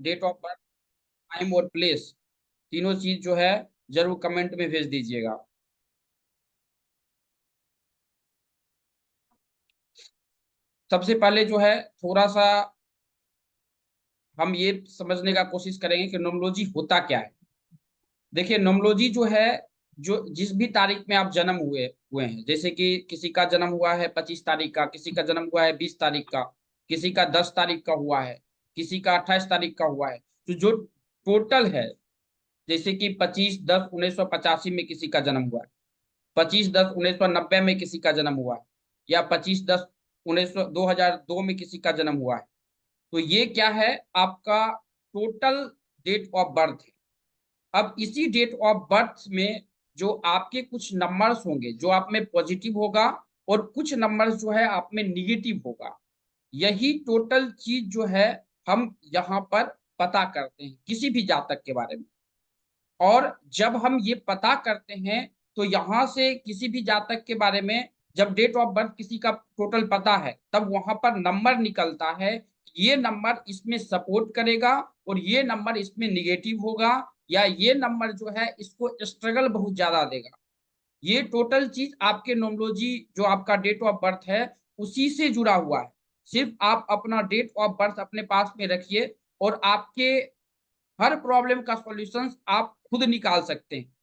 Date of birth, time और place, तीनों चीज जो है जरूर कमेंट में भेज दीजिएगा। सबसे पहले जो है थोड़ा सा हम ये समझने का कोशिश करेंगे कि नोमोलॉजी होता क्या है। देखिए नोमोलॉजी जो है, जो जिस भी तारीख में आप जन्म हुए हुए हैं, जैसे कि किसी का जन्म हुआ है 25 तारीख का, किसी का जन्म हुआ है 20 तारीख का, किसी का 10 तारीख का हुआ है, किसी का 28 तारीख का हुआ है, तो जो टोटल है, जैसे कि 25/10/1985 में किसी का जन्म हुआ है, 25/10/1990 में किसी का जन्म हुआ है, या 25/10/2002 में किसी का जन्म हुआ है, तो ये क्या है, आपका टोटल डेट ऑफ बर्थ है। अब इसी डेट ऑफ बर्थ में जो आपके कुछ नंबर्स होंगे जो आप में पॉजिटिव होगा, और कुछ नंबर्स जो है आप में निगेटिव होगा, यही टोटल चीज जो है हम यहाँ पर पता करते हैं किसी भी जातक के बारे में। और जब हम ये पता करते हैं तो यहां से किसी भी जातक के बारे में, जब डेट ऑफ बर्थ किसी का टोटल पता है, तब वहां पर नंबर निकलता है, ये नंबर इसमें सपोर्ट करेगा और ये नंबर इसमें निगेटिव होगा, या ये नंबर जो है इसको स्ट्रगल बहुत ज्यादा देगा। ये टोटल चीज आपके नोमोलॉजी जो आपका डेट ऑफ बर्थ है उसी से जुड़ा हुआ है। सिर्फ आप अपना डेट ऑफ बर्थ अपने पास में रखिए और आपके हर प्रॉब्लम का सॉल्यूशन आप खुद निकाल सकते हैं।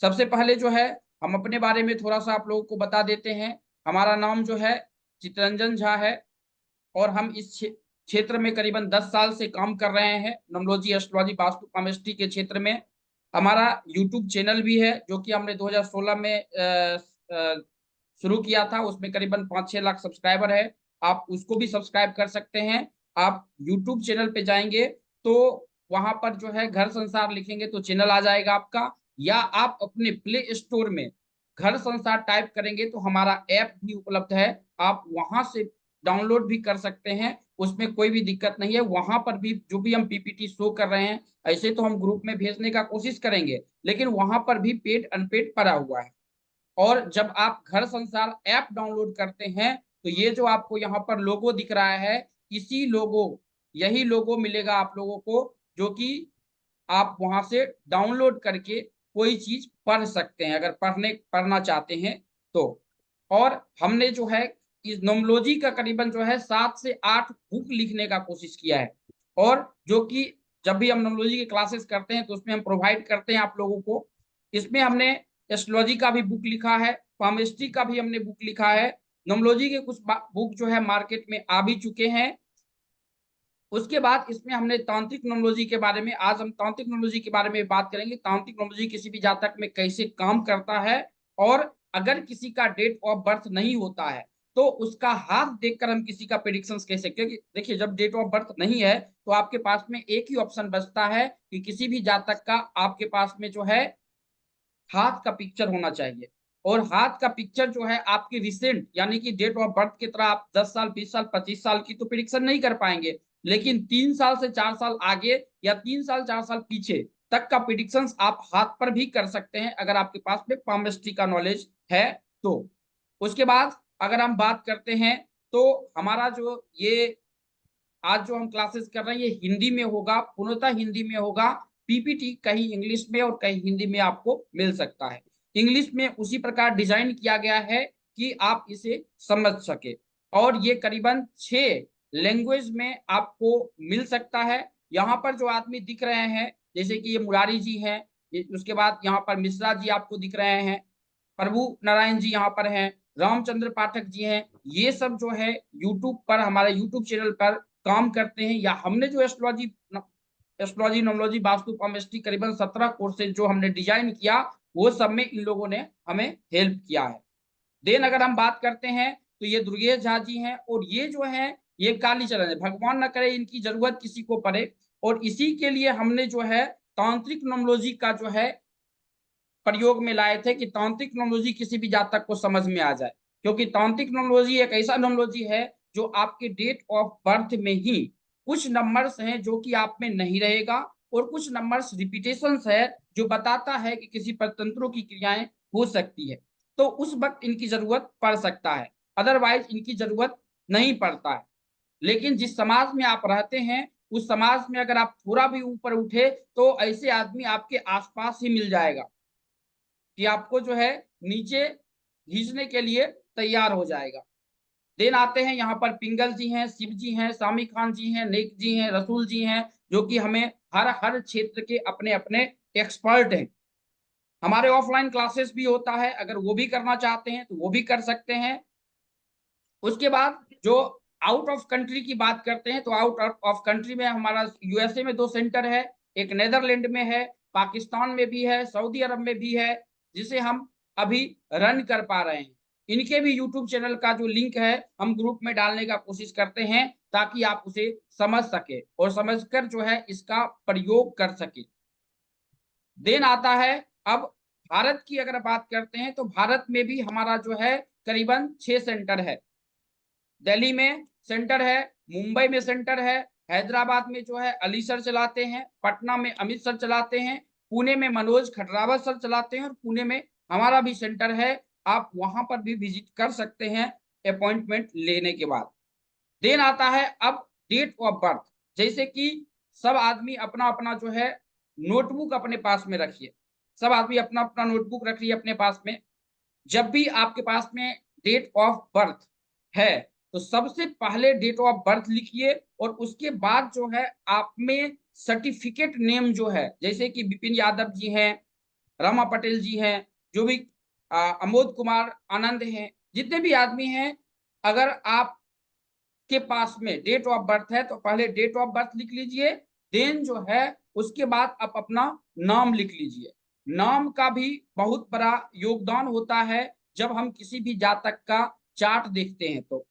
सबसे पहले जो है हम अपने बारे में थोड़ा सा आप लोगों को बता देते हैं। हमारा नाम जो है चितरंजन झा है, और हम इस क्षेत्र में करीबन 10 साल से काम कर रहे हैं, नोमोलॉजी, एस्ट्रोलॉजी, वास्तु, केमिस्ट्री के क्षेत्र में। हमारा यूट्यूब चैनल भी है जो कि हमने 2016 में शुरू किया था, उसमें करीबन 5-6 लाख सब्सक्राइबर है। आप उसको भी सब्सक्राइब कर सकते हैं। आप यूट्यूब चैनल पे जाएंगे तो वहां पर जो है घर संसार लिखेंगे तो चैनल आ जाएगा आपका, या आप अपने प्ले स्टोर में घर संसार टाइप करेंगे तो हमारा ऐप भी उपलब्ध है, आप वहां से डाउनलोड भी कर सकते हैं। उसमें कोई भी दिक्कत नहीं है। वहां पर भी जो भी हम पीपीटी शो कर रहे हैं, ऐसे तो हम ग्रुप में भेजने का कोशिश करेंगे, लेकिन वहां पर भी पेड अनपेड पड़ा हुआ है। और जब आप घर संसार ऐप डाउनलोड करते हैं तो ये जो आपको यहाँ पर लोगो दिख रहा है, इसी लोगो यही लोगो मिलेगा आप लोगों को, जो कि आप वहां से डाउनलोड करके कोई चीज पढ़ सकते हैं अगर पढ़ना चाहते हैं तो। और हमने जो है इस नोमोलॉजी का करीबन जो है 7 से 8 बुक लिखने का कोशिश किया है, और जो कि जब भी हम नोमोलॉजी की क्लासेस करते हैं तो उसमें हम प्रोवाइड करते हैं आप लोगों को। इसमें हमने एस्ट्रोलॉजी का भी बुक लिखा है, पामिस्ट्री का भी हमने बुक लिखा है। नोमोलॉजी के कुछ बुक जो है मार्केट में आ भी चुके हैं। उसके बाद इसमें हमने तांत्रिक नोमोलॉजी के बारे में, आज हम तांत्रिक नोमोलॉजी के बारे में बात करेंगे। तांत्रिक नोमोलॉजी किसी भी जातक में कैसे काम करता है, और अगर किसी का डेट ऑफ बर्थ नहीं होता है तो उसका हाथ देखकर हम किसी का प्रेडिक्शंस कह सकते हैं। क्योंकि देखिए जब डेट ऑफ बर्थ नहीं है तो आपके पास में एक ही ऑप्शन बचता है कि किसी भी जातक का आपके पास में जो है हाथ का पिक्चर होना चाहिए। और हाथ का पिक्चर जो है आपकी रिसेंट, यानी कि डेट ऑफ बर्थ की तरह आप 10 साल, 20 साल, 25 साल की तो प्रिडिक्शन नहीं कर पाएंगे, लेकिन 3 साल से 4 साल आगे या 3 साल 4 साल पीछे तक का प्रिडिक्शन आप हाथ पर भी कर सकते हैं अगर आपके पास में पामिस्ट्री का नॉलेज है तो। उसके बाद अगर हम बात करते हैं तो हमारा जो ये आज जो हम क्लासेस कर रहे हैं ये हिंदी में होगा, पूर्णतः हिंदी में होगा। पीपीटी कहीं इंग्लिश में और कहीं हिंदी में आपको मिल सकता है। इंग्लिश में उसी प्रकार डिजाइन किया गया है कि आप इसे समझ सके, और ये करीबन 6 लैंग्वेज में आपको मिल सकता है। यहाँ पर जो आदमी दिख रहे हैं, जैसे कि ये मुरारी जी हैं, उसके बाद यहाँ पर मिश्रा जी आपको दिख रहे हैं, प्रभु नारायण जी यहाँ पर हैं, रामचंद्र पाठक जी हैं, ये सब जो है यूट्यूब पर, हमारे यूट्यूब चैनल पर काम करते हैं। या हमने जो एस्ट्रोलॉजी, नोमोलॉजी, वास्तु, केमिस्ट्री करीबन 17 कोर्सेज जो हमने डिजाइन किया, वो सब में इन लोगों ने हमें हेल्प किया है। देन अगर हम बात करते हैं तो ये दुर्गेश झा जी हैं, और ये जो है ये कालीचरण है, भगवान न करे इनकी जरूरत किसी को पड़े। और इसी के लिए हमने जो है तांत्रिक नोमोलॉजी का जो है प्रयोग में लाए थे कि तांत्रिक नोमोलॉजी किसी भी जातक को समझ में आ जाए। क्योंकि तांत्रिक नोमोलॉजी एक ऐसा नोमोलॉजी है जो आपके डेट ऑफ बर्थ में ही कुछ नंबर्स हैं जो कि आप में नहीं रहेगा, और कुछ नंबर्स रिपीटेशंस है जो बताता है कि किसी पर तंत्रों की क्रियाएं हो सकती है, तो उस वक्त इनकी जरूरत पड़ सकता है, अदरवाइज इनकी जरूरत नहीं पड़ता है। लेकिन जिस समाज में आप रहते हैं उस समाज में अगर आप थोड़ा भी ऊपर उठे तो ऐसे आदमी आपके आसपास ही मिल जाएगा कि आपको जो है नीचे खींचने के लिए तैयार हो जाएगा। देन आते हैं यहाँ पर पिंगल जी हैं, शिव जी हैं, सामी खान जी हैं, नेक जी हैं, रसूल जी हैं, जो कि हमें हर हर क्षेत्र के अपने अपने एक्सपर्ट हैं। हमारे ऑफलाइन क्लासेस भी होता है, अगर वो भी करना चाहते हैं तो वो भी कर सकते हैं। उसके बाद जो आउट ऑफ कंट्री की बात करते हैं तो आउट ऑफ कंट्री में हमारा यूएसए में 2 सेंटर है, एक नेदरलैंड में है, पाकिस्तान में भी है, सऊदी अरब में भी है, जिसे हम अभी रन कर पा रहे हैं। इनके भी यूट्यूब चैनल का जो लिंक है हम ग्रुप में डालने का कोशिश करते हैं ताकि आप उसे समझ सके और समझकर जो है इसका प्रयोग कर सके। देन आता है अब भारत की अगर बात करते हैं तो भारत में भी हमारा जो है करीबन 6 सेंटर है। दिल्ली में सेंटर है, मुंबई में सेंटर है, हैदराबाद में जो है अली सर चलाते हैं, पटना में अमित सर चलाते हैं, पुणे में मनोज खटरावत सर चलाते हैं और पुणे में हमारा भी सेंटर है। आप वहां पर भी विजिट कर सकते हैं अपॉइंटमेंट लेने के बाद। देन आता है अब डेट ऑफ बर्थ, जैसे कि सब आदमी अपना अपना जो है नोटबुक अपने पास में रखिए, सब आदमी अपना अपना नोटबुक रखिए अपने पास में। जब भी आपके पास में डेट ऑफ बर्थ है तो सबसे पहले डेट ऑफ बर्थ लिखिए और उसके बाद जो है आप में सर्टिफिकेट नेम जो है, जैसे कि विपिन यादव जी हैं, रमा पटेल जी हैं, जो भी अमोद कुमार आनंद हैं, जितने भी आदमी हैं, अगर आप के पास में डेट ऑफ बर्थ है तो पहले डेट ऑफ बर्थ लिख लीजिए। देन जो है उसके बाद आप अपना नाम लिख लीजिए। नाम का भी बहुत बड़ा योगदान होता है। जब हम किसी भी जातक का चार्ट देखते हैं तो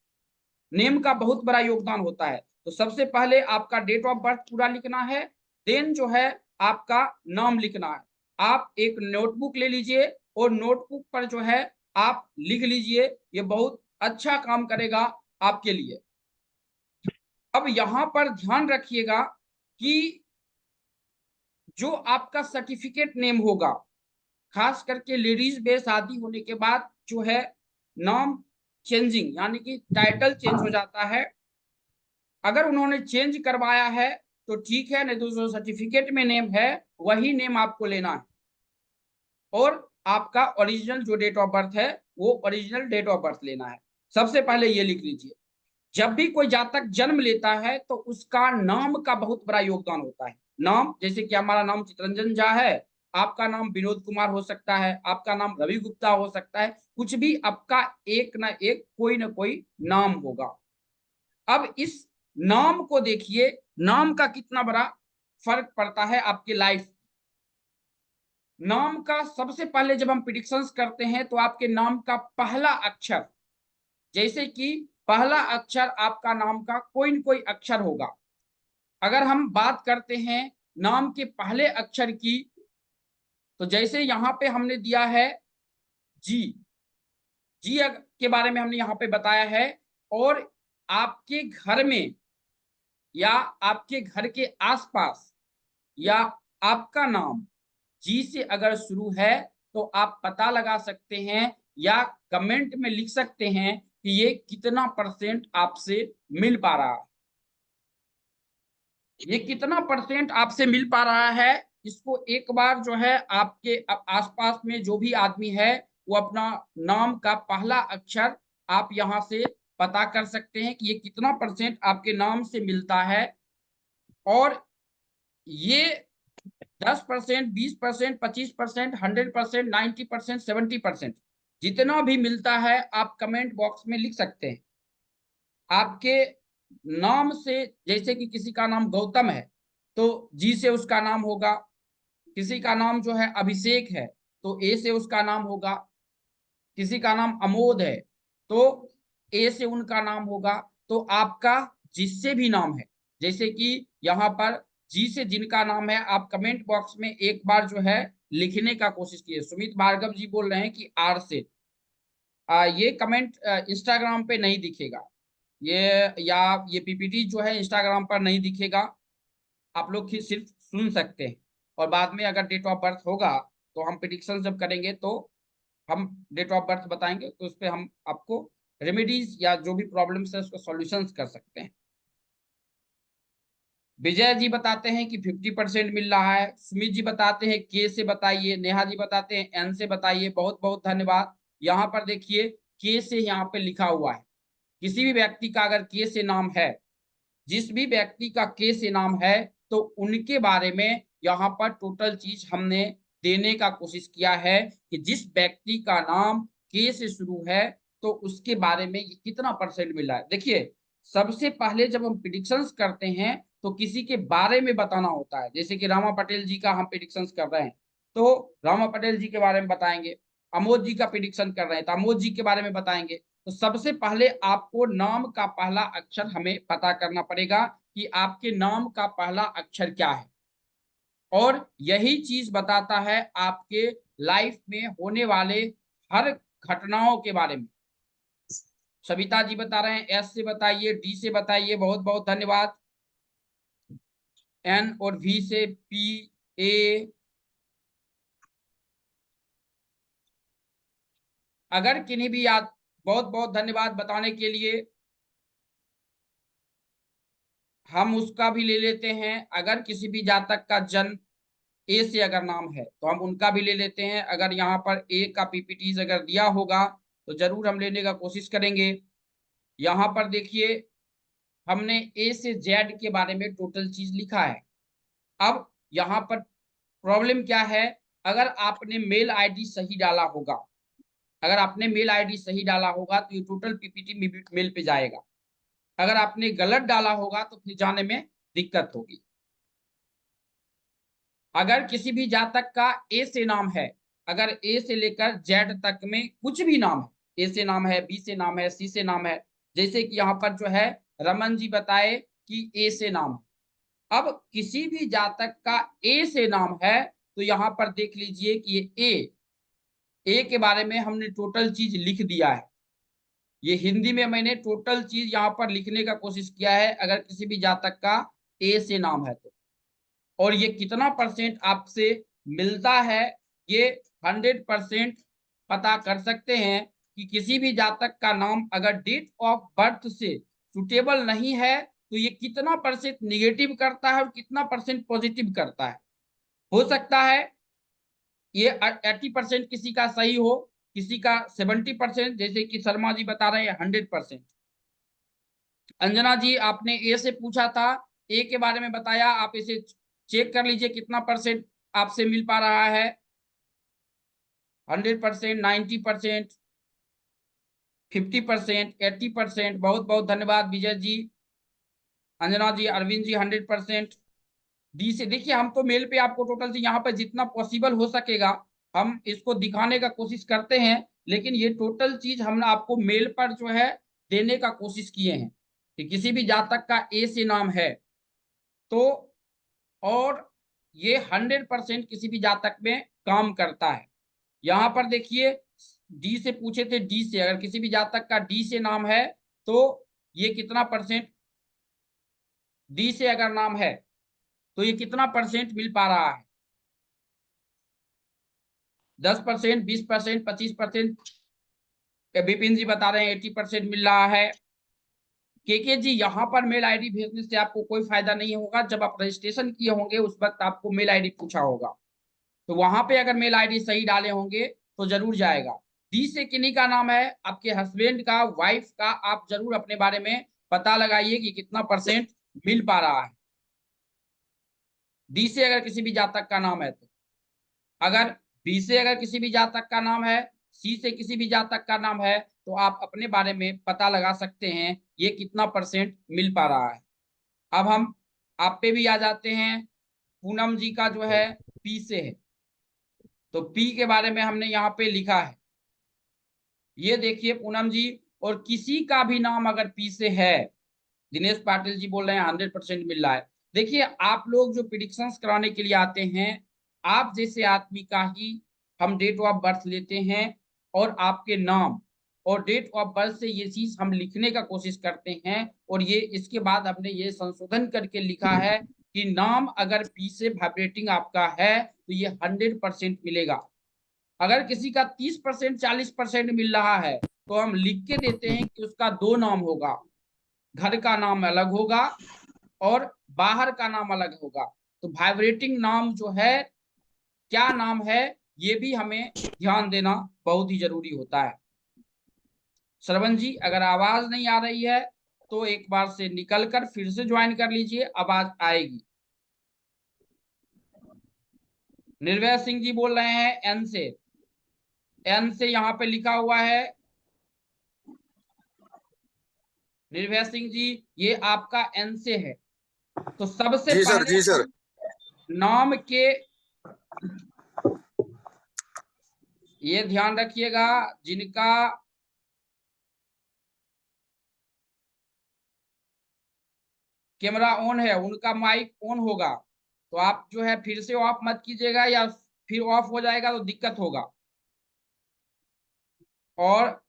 नेम का बहुत बड़ा योगदान होता है। तो सबसे पहले आपका डेट ऑफ बर्थ पूरा लिखना है, देन जो है आपका नाम लिखना है। आप एक नोटबुक ले लीजिए और नोटबुक पर जो है आप लिख लीजिए, ये बहुत अच्छा काम करेगा आपके लिए। अब यहां पर ध्यान रखिएगा कि जो आपका सर्टिफिकेट नेम होगा, खास करके लेडीज में शादी होने के बाद जो है नाम चेंजिंग यानी कि टाइटल चेंज हो जाता है। अगर उन्होंने चेंज करवाया है तो ठीक है, नहीं तो जो सर्टिफिकेट में नेम है वही नेम आपको लेना है और आपका ओरिजिनल जो डेट ऑफ बर्थ है वो ओरिजिनल डेट ऑफ बर्थ लेना है। सबसे पहले ये लिख लीजिए। जब भी कोई जातक जन्म लेता है तो उसका नाम का बहुत बड़ा योगदान होता है। नाम, जैसे कि हमारा नाम चितरंजन झा है, आपका नाम विनोद कुमार हो सकता है, आपका नाम रवि गुप्ता हो सकता है, कुछ भी आपका एक ना एक कोई ना कोई नाम होगा। अब इस नाम को देखिए, नाम का कितना बड़ा फर्क पड़ता है आपकी लाइफ। नाम का सबसे पहले जब हम प्रिडिक्शंस करते हैं तो आपके नाम का पहला अक्षर, जैसे कि पहला अक्षर आपका नाम का कोई न कोई अक्षर होगा। अगर हम बात करते हैं नाम के पहले अक्षर की, तो जैसे यहां पे हमने दिया है जी, जी के बारे में हमने यहाँ पे बताया है। और आपके घर में या आपके घर के आसपास या आपका नाम जी से अगर शुरू है तो आप पता लगा सकते हैं या कमेंट में लिख सकते हैं कि ये कितना परसेंट आपसे मिल पा रहा है, ये कितना परसेंट आपसे मिल पा रहा है। इसको एक बार जो है आपके आसपास में जो भी आदमी है वो अपना नाम का पहला अक्षर आप यहां से पता कर सकते हैं कि ये कितना परसेंट आपके नाम से मिलता है। और ये 10%, 20%, 25%, 100%, 90%, 70% जितना भी मिलता है आप कमेंट बॉक्स में लिख सकते हैं। आपके नाम से, जैसे कि किसी का नाम गौतम है तो जी से उसका नाम होगा, किसी का नाम जो है अभिषेक है तो ए से उसका नाम होगा, किसी का नाम अमोद है तो ए से उनका नाम होगा। तो आपका जिससे भी नाम है, जैसे कि यहाँ पर जी से जिनका नाम है, आप कमेंट बॉक्स में एक बार जो है लिखने का कोशिश कीजिए। सुमित भार्गव जी बोल रहे हैं कि आर से। ये कमेंट इंस्टाग्राम पे नहीं दिखेगा, ये या ये पीपीटी जो है इंस्टाग्राम पर नहीं दिखेगा। आप लोग सिर्फ सुन सकते हैं और बाद में अगर डेट ऑफ बर्थ होगा तो हम प्रिडिक्शन जब करेंगे तो हम डेट ऑफ बर्थ बताएंगे, तो उस पर हम आपको रेमेडीज या जो भी प्रॉब्लम्स है उसको सॉल्यूशंस कर सकते हैं। विजय जी बताते हैं कि 50% मिल रहा है। सुमित जी बताते हैं के से बताइए। नेहा जी बताते हैं एन से बताइए। बहुत बहुत धन्यवाद। यहाँ पर देखिए के से यहाँ पे लिखा हुआ है। किसी भी व्यक्ति का अगर के से नाम है, जिस भी व्यक्ति का के से नाम है, तो उनके बारे में यहाँ पर टोटल चीज हमने देने का कोशिश किया है कि जिस व्यक्ति का नाम के से शुरू है तो उसके बारे में ये कितना परसेंट मिला है। देखिए, सबसे पहले जब हम प्रिडिक्शंस करते हैं तो किसी के बारे में बताना होता है। जैसे कि रामा पटेल जी का हम प्रिडिक्शंस कर रहे हैं तो रामा पटेल जी के बारे में बताएंगे। अमोद जी का प्रिडिक्शन कर रहे हैं तो अमोद जी के बारे में बताएंगे। तो सबसे पहले आपको नाम का पहला अक्षर हमें पता करना पड़ेगा कि आपके नाम का पहला अक्षर क्या है, और यही चीज बताता है आपके लाइफ में होने वाले हर घटनाओं के बारे में। सविता जी बता रहे हैं एस से बताइए, डी से बताइए। बहुत बहुत धन्यवाद। एन और वी से पी, ए। अगर किन्हीं भी याद, बहुत बहुत धन्यवाद बताने के लिए। हम उसका भी ले लेते हैं। अगर किसी भी जातक का जन्म ए से अगर नाम है तो हम उनका भी ले लेते हैं। अगर यहाँ पर ए का पीपीटीज अगर दिया होगा तो जरूर हम लेने का कोशिश करेंगे। यहाँ पर देखिए हमने ए से जेड के बारे में टोटल चीज लिखा है। अब यहाँ पर प्रॉब्लम क्या है, अगर आपने मेल आईडी सही डाला होगा, अगर आपने मेल आईडी सही डाला होगा तो ये टोटल पीपीटी मेल पे जाएगा। अगर आपने गलत डाला होगा तो फिर जाने में दिक्कत होगी। अगर किसी भी जातक का ए से नाम है, अगर ए से लेकर जेड तक में कुछ भी नाम है, ए से नाम है, बी से नाम है, सी से नाम है, जैसे कि यहाँ पर जो है रमन जी बताए कि ए से नाम है। अब किसी भी जातक का ए से नाम है तो यहाँ पर देख लीजिए कि ये ए के बारे में हमने टोटल चीज लिख दिया है। ये हिंदी में मैंने टोटल चीज यहाँ पर लिखने का कोशिश किया है अगर किसी भी जातक का ए से नाम है तो। और ये कितना परसेंट आपसे मिलता है, ये 100% पता कर सकते हैं कि किसी भी जातक का नाम अगर डेट ऑफ बर्थ से सुटेबल नहीं है तो ये कितना परसेंट निगेटिव करता है और कितना परसेंट पॉजिटिव करता है। हो सकता है ये 80% किसी का सही हो, किसी का 70%, जैसे कि शर्मा जी बता रहे हैं 100%। अंजना जी आपने ए से पूछा था, ए के बारे में बताया, आप इसे चेक कर लीजिए कितना परसेंट आपसे मिल पा रहा है। 100%, 90%, 50%, 80%। बहुत बहुत धन्यवाद विजय जी, अंजना जी, अरविंद जी 100%। डी से देखिए हम तो मेल पे आपको टोटल से यहाँ पर जितना पॉसिबल हो सकेगा हम इसको दिखाने का कोशिश करते हैं, लेकिन ये टोटल चीज हम आपको मेल पर जो है देने का कोशिश किए हैं कि किसी भी जातक का ए से नाम है तो, और ये 100% किसी भी जातक में काम करता है। यहाँ पर देखिए डी से पूछे थे, डी से अगर किसी भी जातक का डी से नाम है तो ये कितना परसेंट, डी से अगर नाम है तो ये कितना परसेंट मिल पा रहा है। 10%, 20%, 25%। विपिन जी बता रहे हैं 80% मिल रहा है। के जी यहाँ पर मेल आईडी भेजने से आपको कोई फायदा नहीं होगा। जब आप रजिस्ट्रेशन किए होंगे उस वक्त आपको मेल आईडी पूछा होगा, तो वहां पे अगर मेल आईडी सही डाले होंगे तो जरूर जाएगा। डी से किन्हीं का नाम है, आपके हस्बैंड का, वाइफ का, आप जरूर अपने बारे में पता लगाइए कि कितना परसेंट मिल पा रहा है। डी से अगर किसी भी जातक का नाम है तो, अगर बी से अगर किसी भी जातक का नाम है, सी से किसी भी जातक का नाम है, तो आप अपने बारे में पता लगा सकते हैं ये कितना परसेंट मिल पा रहा है। अब हम आप पे भी आ जाते हैं। पूनम जी का जो है पी से है, तो पी के बारे में हमने यहाँ पे लिखा है। ये देखिए पूनम जी, और किसी का भी नाम अगर पी से है, दिनेश पाटिल जी बोल रहे हैं 100% मिल रहा है। देखिए आप लोग जो प्रिडिक्शंस कराने के लिए आते हैं, आप जैसे आदमी का ही हम डेट ऑफ बर्थ लेते हैं और आपके नाम और डेट ऑफ बर्थ से ये चीज हम लिखने का कोशिश करते हैं, और ये इसके बाद हमने ये संशोधन करके लिखा है कि नाम अगर पी से वाइब्रेटिंग आपका है तो ये 100% मिलेगा। अगर किसी का 30%, 40% मिल रहा है तो हम लिख के देते हैं कि उसका दो नाम होगा, घर का नाम अलग होगा और बाहर का नाम अलग होगा। तो वाइब्रेटिंग नाम जो है क्या नाम है, ये भी हमें ध्यान देना बहुत ही जरूरी होता है। श्रवण जी, अगर आवाज नहीं आ रही है तो एक बार से निकल कर फिर से ज्वाइन कर लीजिए, आवाज आएगी। निर्भय सिंह जी बोल रहे हैं एन से, एन से यहाँ पे लिखा हुआ है। निर्भय सिंह जी, ये आपका एन से है। तो सबसे जी सर, पहले जी सर। हम नाम के, ये ध्यान रखिएगा जिनका कैमरा ऑन है उनका माइक ऑन होगा, तो आप जो है फिर से ऑफ मत कीजिएगा, या फिर ऑफ हो जाएगा तो दिक्कत होगा। और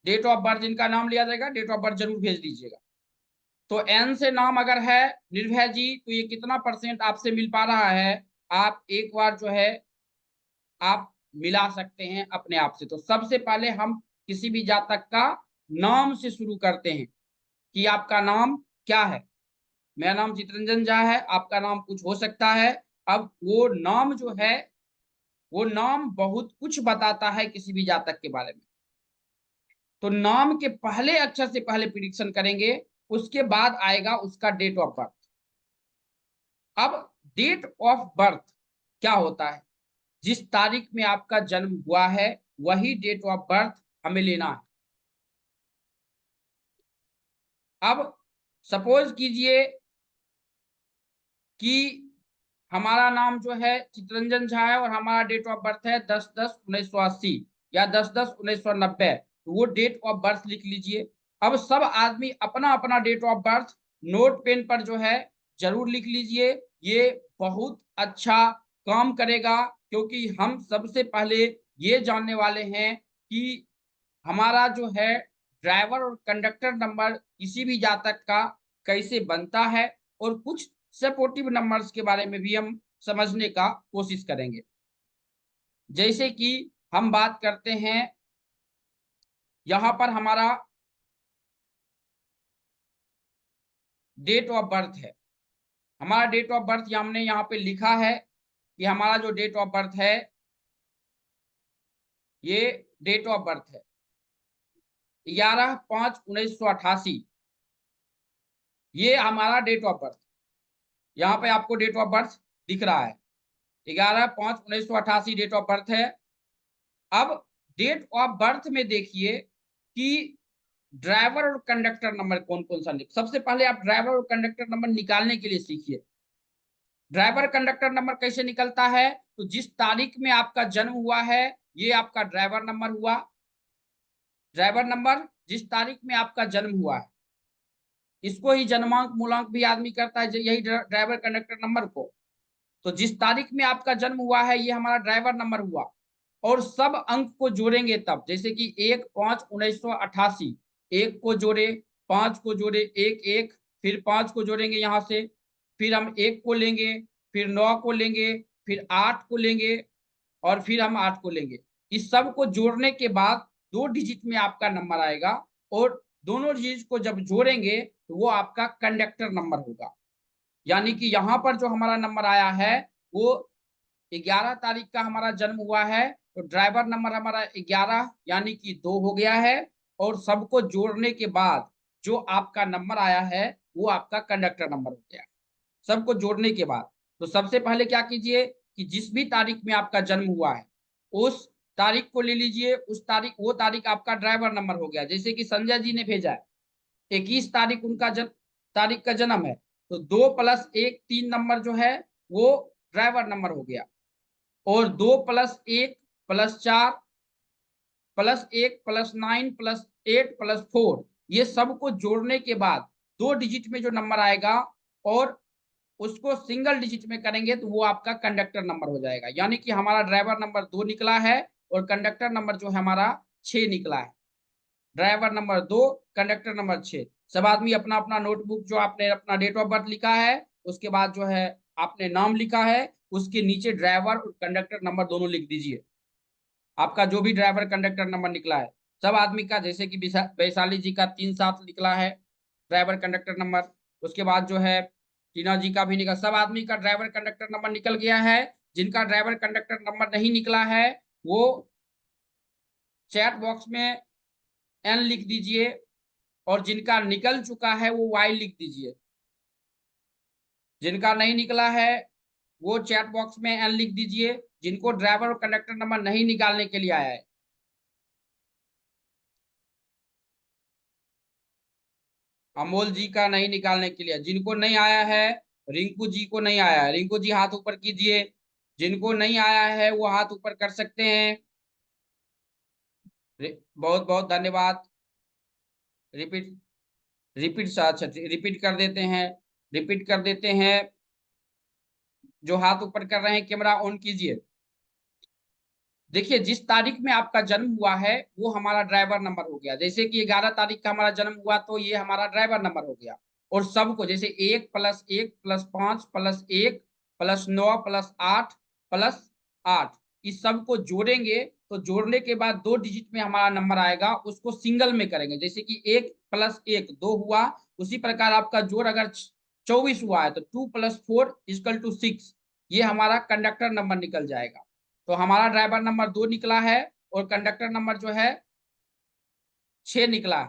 डेट ऑफ बर्थ जिनका नाम लिया जाएगा, डेट ऑफ बर्थ जरूर भेज दीजिएगा। तो एन से नाम अगर है निर्भय जी, तो ये कितना परसेंट आपसे मिल पा रहा है, आप एक बार जो है आप मिला सकते हैं अपने आप से। तो सबसे पहले हम किसी भी जातक का नाम से शुरू करते हैं कि आपका नाम क्या है। मेरा नाम चितरंजन झा है, आपका नाम कुछ हो सकता है। अब वो नाम जो है, वो नाम बहुत कुछ बताता है किसी भी जातक के बारे में। तो नाम के पहले अक्षर से पहले प्रिडिक्शन करेंगे, उसके बाद आएगा उसका डेट ऑफ बर्थ। अब डेट ऑफ बर्थ क्या होता है, जिस तारीख में आपका जन्म हुआ है वही डेट ऑफ बर्थ हमें लेना है। अब सपोज कीजिए कि हमारा नाम जो है चितरंजन झा है और हमारा डेट ऑफ बर्थ है 10/10/1980 या 10/10/1990, तो वो डेट ऑफ बर्थ लिख लीजिए। अब सब आदमी अपना अपना date of birth note pen पर जो है जरूर लिख लीजिए, ये बहुत अच्छा काम करेगा। क्योंकि हम सबसे पहले ये जानने वाले हैं कि हमारा जो है ड्राइवर और कंडक्टर नंबर किसी भी जातक का कैसे बनता है, और कुछ सपोर्टिव नंबर्स के बारे में भी हम समझने का कोशिश करेंगे। जैसे कि हम बात करते हैं, यहां पर हमारा डेट ऑफ बर्थ है, हमारा डेट ऑफ बर्थ हमने यहाँ पे लिखा है कि हमारा जो डेट ऑफ बर्थ है, ये डेट ऑफ बर्थ है 11/5/1988, ये हमारा डेट ऑफ बर्थ। यहाँ पे आपको डेट ऑफ बर्थ दिख रहा है, 11/5/1988 डेट ऑफ बर्थ है। अब डेट ऑफ बर्थ में देखिए कि ड्राइवर और कंडक्टर नंबर कौन कौन सा सबसे पहले आप ड्राइवर और कंडक्टर नंबर निकालने के लिए सीखिए। ड्राइवर कंडक्टर नंबर कैसे निकलता है, तो जिस तारीख में आपका जन्म हुआ है ये आपका ड्राइवर नंबर हुआ। ड्राइवर नंबर जिस तारीख में आपका जन्म हुआ है, इसको ही जन्मांक मूलांक भी आदमी करता है, यही ड्राइवर कंडक्टर नंबर को। तो जिस तारीख में आपका जन्म हुआ है ये हमारा ड्राइवर नंबर हुआ, और सब अंक को जोड़ेंगे तब, जैसे कि 1/5/1988, एक को जोड़े, 5 को जोड़े, एक एक, फिर 5 को जोड़ेंगे यहाँ से, फिर हम एक को लेंगे, फिर 9 को लेंगे, फिर 8 को लेंगे, और फिर हम 8 को लेंगे। इस सब को जोड़ने के बाद 2 डिजिट में आपका नंबर आएगा, और दोनों डिजिट को जब जोड़ेंगे तो वो आपका कंडक्टर नंबर होगा। यानी कि यहाँ पर जो हमारा नंबर आया है वो 11 तारीख का हमारा जन्म हुआ है, तो ड्राइवर नंबर हमारा 11 यानी कि 2 हो गया है, और सबको जोड़ने के बाद जो आपका नंबर आया है वो आपका कंडक्टर नंबर हो गया, सबको जोड़ने के बाद। तो सबसे पहले क्या कीजिए कि जिस भी तारीख में आपका जन्म हुआ है उस तारीख को ले लीजिए, उस तारीख, वो तारीख आपका ड्राइवर नंबर हो गया। जैसे कि संजय जी ने भेजा है 21 तारीख उनका तारीख का जन्म है, तो 2+1 3 नंबर जो है वो ड्राइवर नंबर हो गया, और 2+1+4+9+8+4 ये सबको जोड़ने के बाद 2 डिजिट में जो नंबर आएगा और उसको सिंगल डिजिट में करेंगे तो वो आपका कंडक्टर नंबर हो जाएगा। यानी कि हमारा ड्राइवर नंबर 2 निकला है और कंडक्टर नंबर जो है हमारा 6 निकला है। Driver number 2, conductor number 6। सब आदमी अपना अपना नोटबुक जो आपने अपना डेट ऑफ बर्थ लिखा है, उसके बाद जो है आपने नाम लिखा है, उसके नीचे ड्राइवर और कंडक्टर नंबर दोनों लिख दीजिए। आपका जो भी ड्राइवर कंडक्टर नंबर निकला है सब आदमी का, जैसे कि वैशाली जी का 3/7 निकला है ड्राइवर कंडक्टर नंबर। उसके बाद जो है टीना जी का भी निकल, सब आदमी का ड्राइवर कंडक्टर नंबर निकल गया है। जिनका ड्राइवर कंडक्टर नंबर नहीं निकला है वो चैट बॉक्स में एन लिख दीजिए, और जिनका निकल चुका है वो वाई लिख दीजिए। जिनका नहीं निकला है वो चैट बॉक्स में एन लिख दीजिए, जिनको ड्राइवर और कंडक्टर नंबर नहीं निकालने के लिए आया है। अमोल जी का नहीं निकालने के लिए, जिनको नहीं आया है, रिंकू जी को नहीं आया है, रिंकू जी हाथ ऊपर कीजिए। जिनको नहीं आया है वो हाथ ऊपर कर सकते हैं। बहुत बहुत धन्यवाद। रिपीट, रिपीट, अच्छा रिपीट कर देते हैं, रिपीट कर देते हैं। जो हाथ ऊपर कर रहे हैं कैमरा ऑन कीजिए। देखिए, जिस तारीख में आपका जन्म हुआ है वो हमारा ड्राइवर नंबर हो गया। जैसे कि 11 तारीख का हमारा जन्म हुआ तो ये हमारा ड्राइवर नंबर हो गया। और सबको जैसे 1+1+5+1+9+8+8 इस सबको जोड़ेंगे तो जोड़ने के बाद 2 डिजिट में हमारा नंबर आएगा, उसको सिंगल में करेंगे। जैसे कि 1+1 2 हुआ, उसी प्रकार आपका जोड़ अगर 24 हुआ है तो 2+4=6, ये हमारा कंडक्टर नंबर निकल जाएगा। तो हमारा ड्राइवर नंबर 2 निकला है और कंडक्टर नंबर जो है 6 निकला है।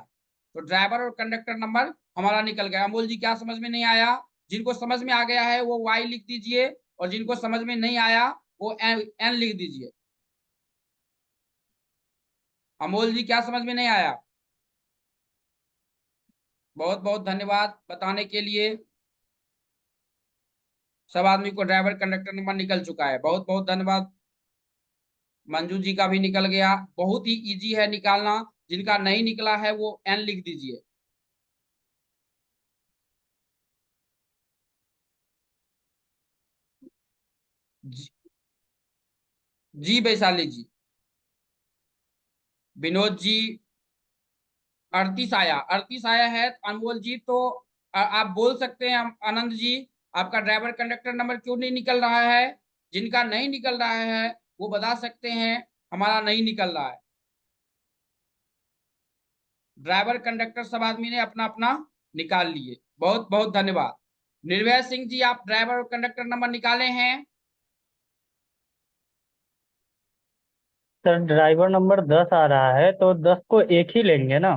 तो ड्राइवर और कंडक्टर नंबर हमारा निकल गया। अमोल जी क्या समझ में नहीं आया? जिनको समझ में आ गया है वो वाई लिख दीजिए, और जिनको समझ में नहीं आया वो एन लिख दीजिए। अमोल जी क्या समझ में नहीं आया? बहुत बहुत धन्यवाद बताने के लिए। सब आदमी को ड्राइवर कंडक्टर नंबर निकल चुका है, बहुत बहुत धन्यवाद। मंजू जी का भी निकल गया, बहुत ही इजी है निकालना। जिनका नहीं निकला है वो एन लिख दीजिए। जी, जी वैशाली जी। विनोद जी 38 आया है। अनमोल जी तो आप बोल सकते हैं। आनंद जी, आपका ड्राइवर कंडक्टर नंबर क्यों नहीं निकल रहा है? जिनका नहीं निकल रहा है वो बता सकते हैं हमारा नहीं निकल रहा है। ड्राइवर कंडक्टर सब आदमी ने अपना अपना निकाल लिए, बहुत बहुत धन्यवाद। निर्भय सिंह जी, आप ड्राइवर और कंडक्टर नंबर निकाले हैं? सर ड्राइवर नंबर 10 आ रहा है, तो 10 को एक ही लेंगे ना?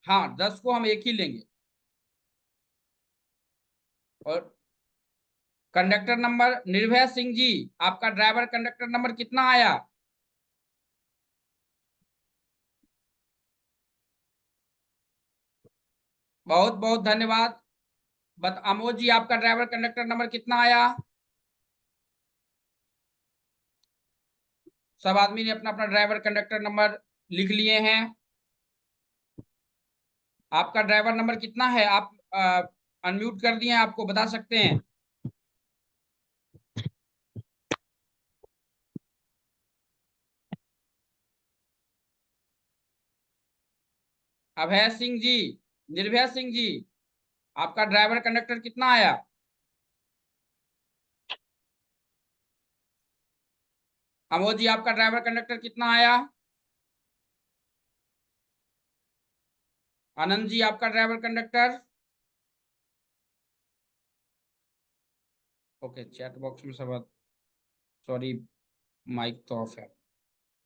हाँ, 10 को हम एक ही लेंगे। और कंडक्टर नंबर निर्भय सिंह जी, आपका ड्राइवर कंडक्टर नंबर कितना आया? बहुत बहुत धन्यवाद। बत अमोद जी, आपका ड्राइवर कंडक्टर नंबर कितना आया? सब आदमी ने अपना अपना ड्राइवर कंडक्टर नंबर लिख लिए हैं। आपका ड्राइवर नंबर कितना है? आप अनम्यूट कर दिए हैं, आपको बता सकते हैं। अभय सिंह जी, निर्भय सिंह जी, आपका ड्राइवर कंडक्टर कितना आया? अमोद जी, आपका ड्राइवर कंडक्टर कितना आया? आनंद जी, आपका driver conductor? Okay, chat box में सब, सॉरी माइक तो ऑफ है।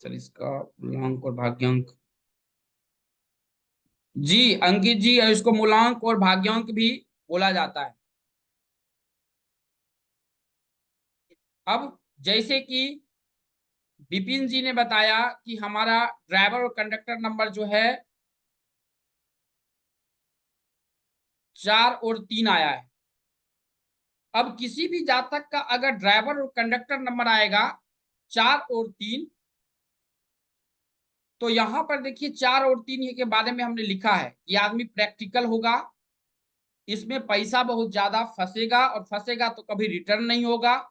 सर इसका मूलांक और भाग्यांक, जी अंकित जी, इसको मूलांक और भाग्यांक भी बोला जाता है। अब जैसे कि विपिन जी ने बताया कि हमारा ड्राइवर और कंडक्टर नंबर जो है 4 और 3 आया है। अब किसी भी जातक का अगर ड्राइवर और कंडक्टर नंबर आएगा 4 और 3, तो यहां पर देखिए 4 और 3 के बारे में हमने लिखा है कि आदमी प्रैक्टिकल होगा, इसमें पैसा बहुत ज्यादा फंसेगा, और फंसेगा तो कभी रिटर्न नहीं होगा,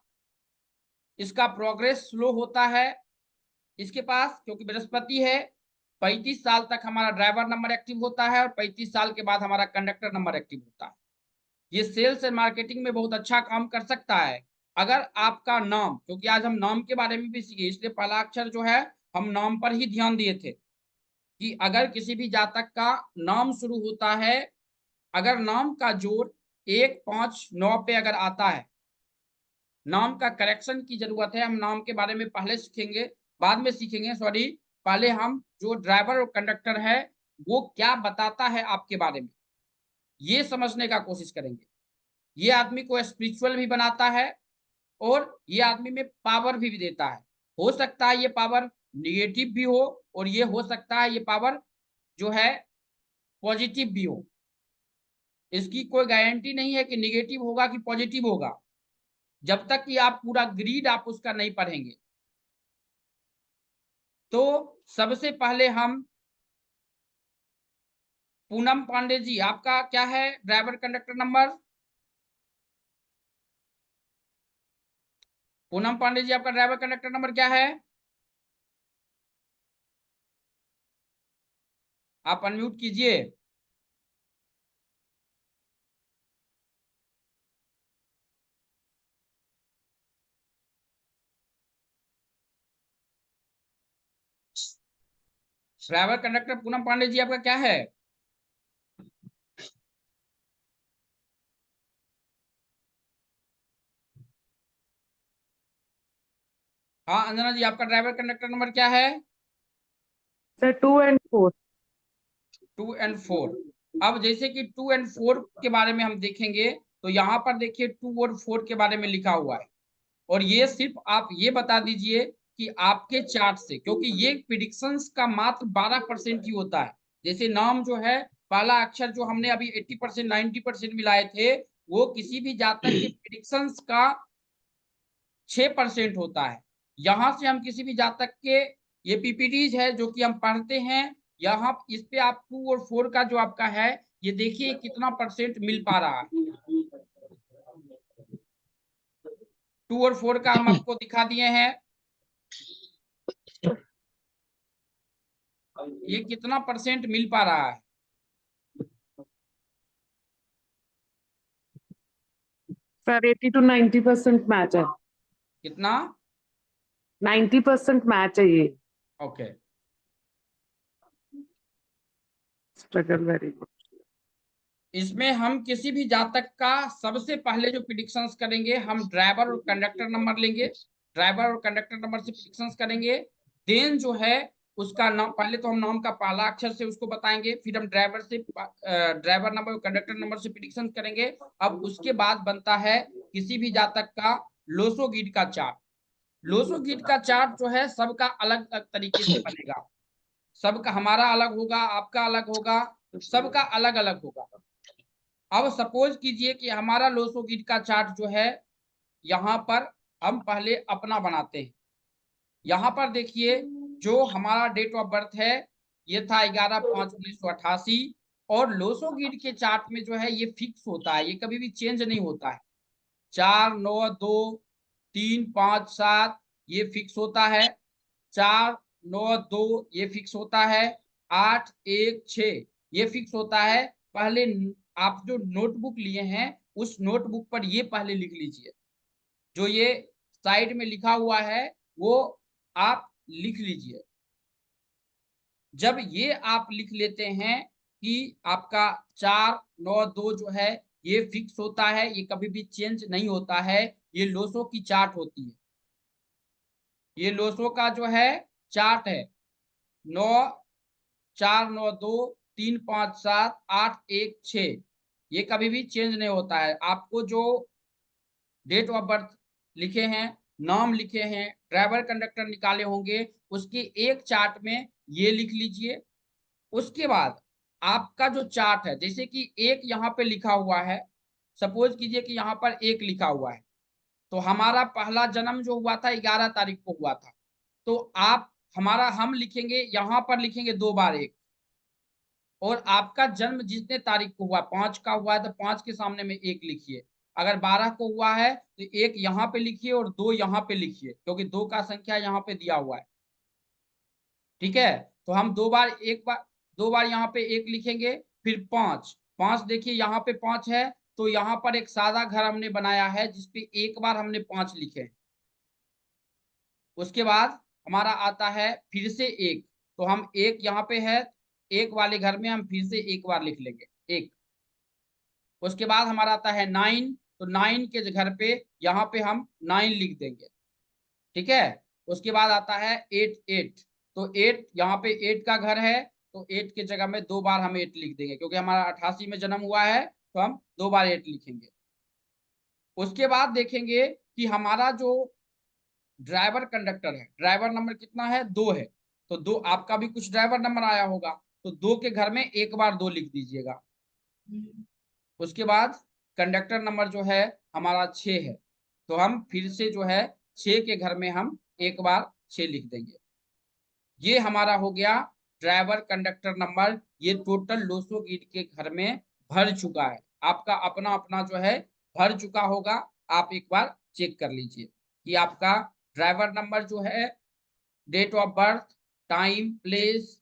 इसका प्रोग्रेस स्लो होता है इसके पास, क्योंकि बृहस्पति है। 35 साल तक हमारा ड्राइवर नंबर एक्टिव होता है और 35 साल के बाद हमारा कंडक्टर नंबर एक्टिव होता है। ये सेल्स एंड मार्केटिंग में बहुत अच्छा काम कर सकता है। अगर आपका नाम, क्योंकि आज हम नाम के बारे में भी सीखे, इसलिए पहला अक्षर जो है हम नाम पर ही ध्यान दिए थे कि अगर किसी भी जातक का नाम शुरू होता है, अगर नाम का जोड़ 159 पे अगर आता है, नाम का करेक्शन की जरूरत है। हम नाम के बारे में पहले सीखेंगे, बाद में सीखेंगे, सॉरी। पहले हम जो ड्राइवर और कंडक्टर है वो क्या बताता है आपके बारे में, ये समझने का कोशिश करेंगे। ये आदमी को स्पिरिचुअल भी बनाता है और ये आदमी में पावर भी देता है। हो सकता है ये पावर निगेटिव भी हो और ये हो सकता है ये पावर जो है पॉजिटिव भी हो। इसकी कोई गारंटी नहीं है कि निगेटिव होगा कि पॉजिटिव होगा, जब तक कि आप पूरा ग्रीड आप उसका नहीं पढ़ेंगे। तो सबसे पहले हम पूनम पांडे जी, आपका क्या है driver conductor number? Poonam Pandey ji, आपका ड्राइवर कंडक्टर नंबर क्या है? आप अनम्यूट कीजिए। ड्राइवर कंडक्टर पूनम पांडे जी, आपका क्या है? हाँ अंजना जी, आपका ड्राइवर कंडक्टर नंबर क्या है? Sir 2 and 4। 2 and 4। अब जैसे कि 2 and 4 के बारे में हम देखेंगे, तो यहाँ पर देखिए 2 और 4 के बारे में लिखा हुआ है। और ये सिर्फ आप ये बता दीजिए कि आपके चार्ट से, क्योंकि ये प्रिडिक्शंस का मात्र 12% ही होता है। जैसे नाम जो है, पहला अक्षर जो हमने अभी 80% 90% मिलाए थे, वो किसी भी जातक के प्रिडिक्शंस का 6% होता है। यहां से हम किसी भी जातक के, ये पीपीटीज है जो कि हम पढ़ते हैं, यहाँ इस पे आप 2 और 4 का जो आपका है, ये देखिए कितना परसेंट मिल पा रहा है। 2 और 4 का हम आपको दिखा दिए हैं, ये कितना परसेंट मिल पा रहा है। सर 80 to 90% मैच है। कितना? 90% मैच है ये। ओके। Struggle very good. इसमें हम किसी भी जातक का सबसे पहले जो प्रिडिक्शंस करेंगे, हम ड्राइवर और कंडक्टर नंबर लेंगे, ड्राइवर और कंडक्टर नंबर से प्रिडिक्शंस करेंगे। देन जो है उसका नाम, पहले तो हम नाम का पहला अक्षर से उसको बताएंगे, फिर हम ड्राइवर से ड्राइवर नंबर और कंडक्टर नंबर से प्रिडिक्शंस करेंगे। अब उसके बाद बनता है किसी भी जातक का लोसो गिड का चार्ट। लोसो गिड का चार्ट जो है सबका अलग अलग तरीके से बनेगा। सबका, हमारा अलग होगा, आपका अलग होगा, सबका अलग अलग होगा। अब सपोज कीजिए कि हमारा लोसो गिड का चार्ट जो है, यहाँ पर हम पहले अपना बनाते हैं। यहाँ पर देखिए जो हमारा डेट ऑफ बर्थ है, ये था 11/5/1988। और लोसो गिड के चार्ट में जो है ये फिक्स होता है, ये कभी भी चेंज नहीं होता है। 4 9 2 3 5 7 ये फिक्स होता है। 4 9 2 ये फिक्स होता है। 8 1 6 ये फिक्स होता है। पहले आप जो नोटबुक लिए हैं, उस नोटबुक पर ये पहले लिख लीजिए, जो ये साइड में लिखा हुआ है वो आप लिख लीजिए। जब ये आप लिख लेते हैं कि आपका 4 9 2 जो है ये फिक्स होता है, ये कभी भी चेंज नहीं होता है, ये लोसो की चार्ट होती है। ये लोसो का जो है चार्ट है, 9 4 9 2 3 5 7 8 1 6। ये कभी भी चेंज नहीं होता है। आपको जो डेट ऑफ बर्थ लिखे हैं, नाम लिखे हैं, ड्राइवर कंडक्टर निकाले होंगे, उसके एक चार्ट में ये लिख लीजिए। उसके बाद आपका जो चार्ट है, जैसे कि एक यहाँ पे लिखा हुआ है, सपोज कीजिए कि यहाँ पर एक लिखा हुआ है, तो हमारा पहला जन्म जो हुआ था 11 तारीख को हुआ था। तो आप हमारा हम लिखेंगे, यहाँ पर लिखेंगे 2 बार 1। और आपका जन्म जितने तारीख को हुआ, 5 का हुआ है तो 5 के सामने में 1 लिखिए। अगर 12 को हुआ है तो 1 यहाँ पे लिखिए और 2 यहाँ पे लिखिए, क्योंकि 2 का संख्या यहाँ पे दिया हुआ है। ठीक है, तो हम 2 बार यहाँ पे 1 लिखेंगे। फिर 5 5 देखिए यहाँ पे 5 है, तो यहाँ पर एक सादा घर हमने बनाया है जिसपे एक बार हमने 5 लिखे। उसके बाद हमारा आता है फिर से 1, तो हम 1 यहाँ पे है, 1 वाले घर में हम फिर से एक बार लिख लेंगे 1। उसके बाद हमारा आता है 9, तो 9 के घर पे यहाँ पे हम 9 लिख देंगे, ठीक है। उसके बाद आता है 8, तो 8 यहाँ पे 8 का घर है, तो 8 की जगह में 2 बार हम 8 लिख देंगे, क्योंकि हमारा 88 में जन्म हुआ है, तो हम 2 बार 8 लिखेंगे। उसके बाद देखेंगे कि हमारा जो ड्राइवर कंडक्टर है, ड्राइवर नंबर कितना है, 2 है, तो 2, आपका भी कुछ ड्राइवर नंबर आया होगा, तो 2 के घर में एक बार 2 लिख दीजिएगा। उसके बाद कंडक्टर नंबर जो है हमारा 6 है, तो हम फिर से जो है 6 के घर में हम एक बार 6 लिख देंगे। ये हमारा हो गया ड्राइवर कंडक्टर नंबर। ये टोटल लोसो गीत के घर में भर चुका है, आपका अपना अपना जो है भर चुका होगा। आप एक बार चेक कर लीजिए कि आपका ड्राइवर नंबर जो है, date of birth, time, place,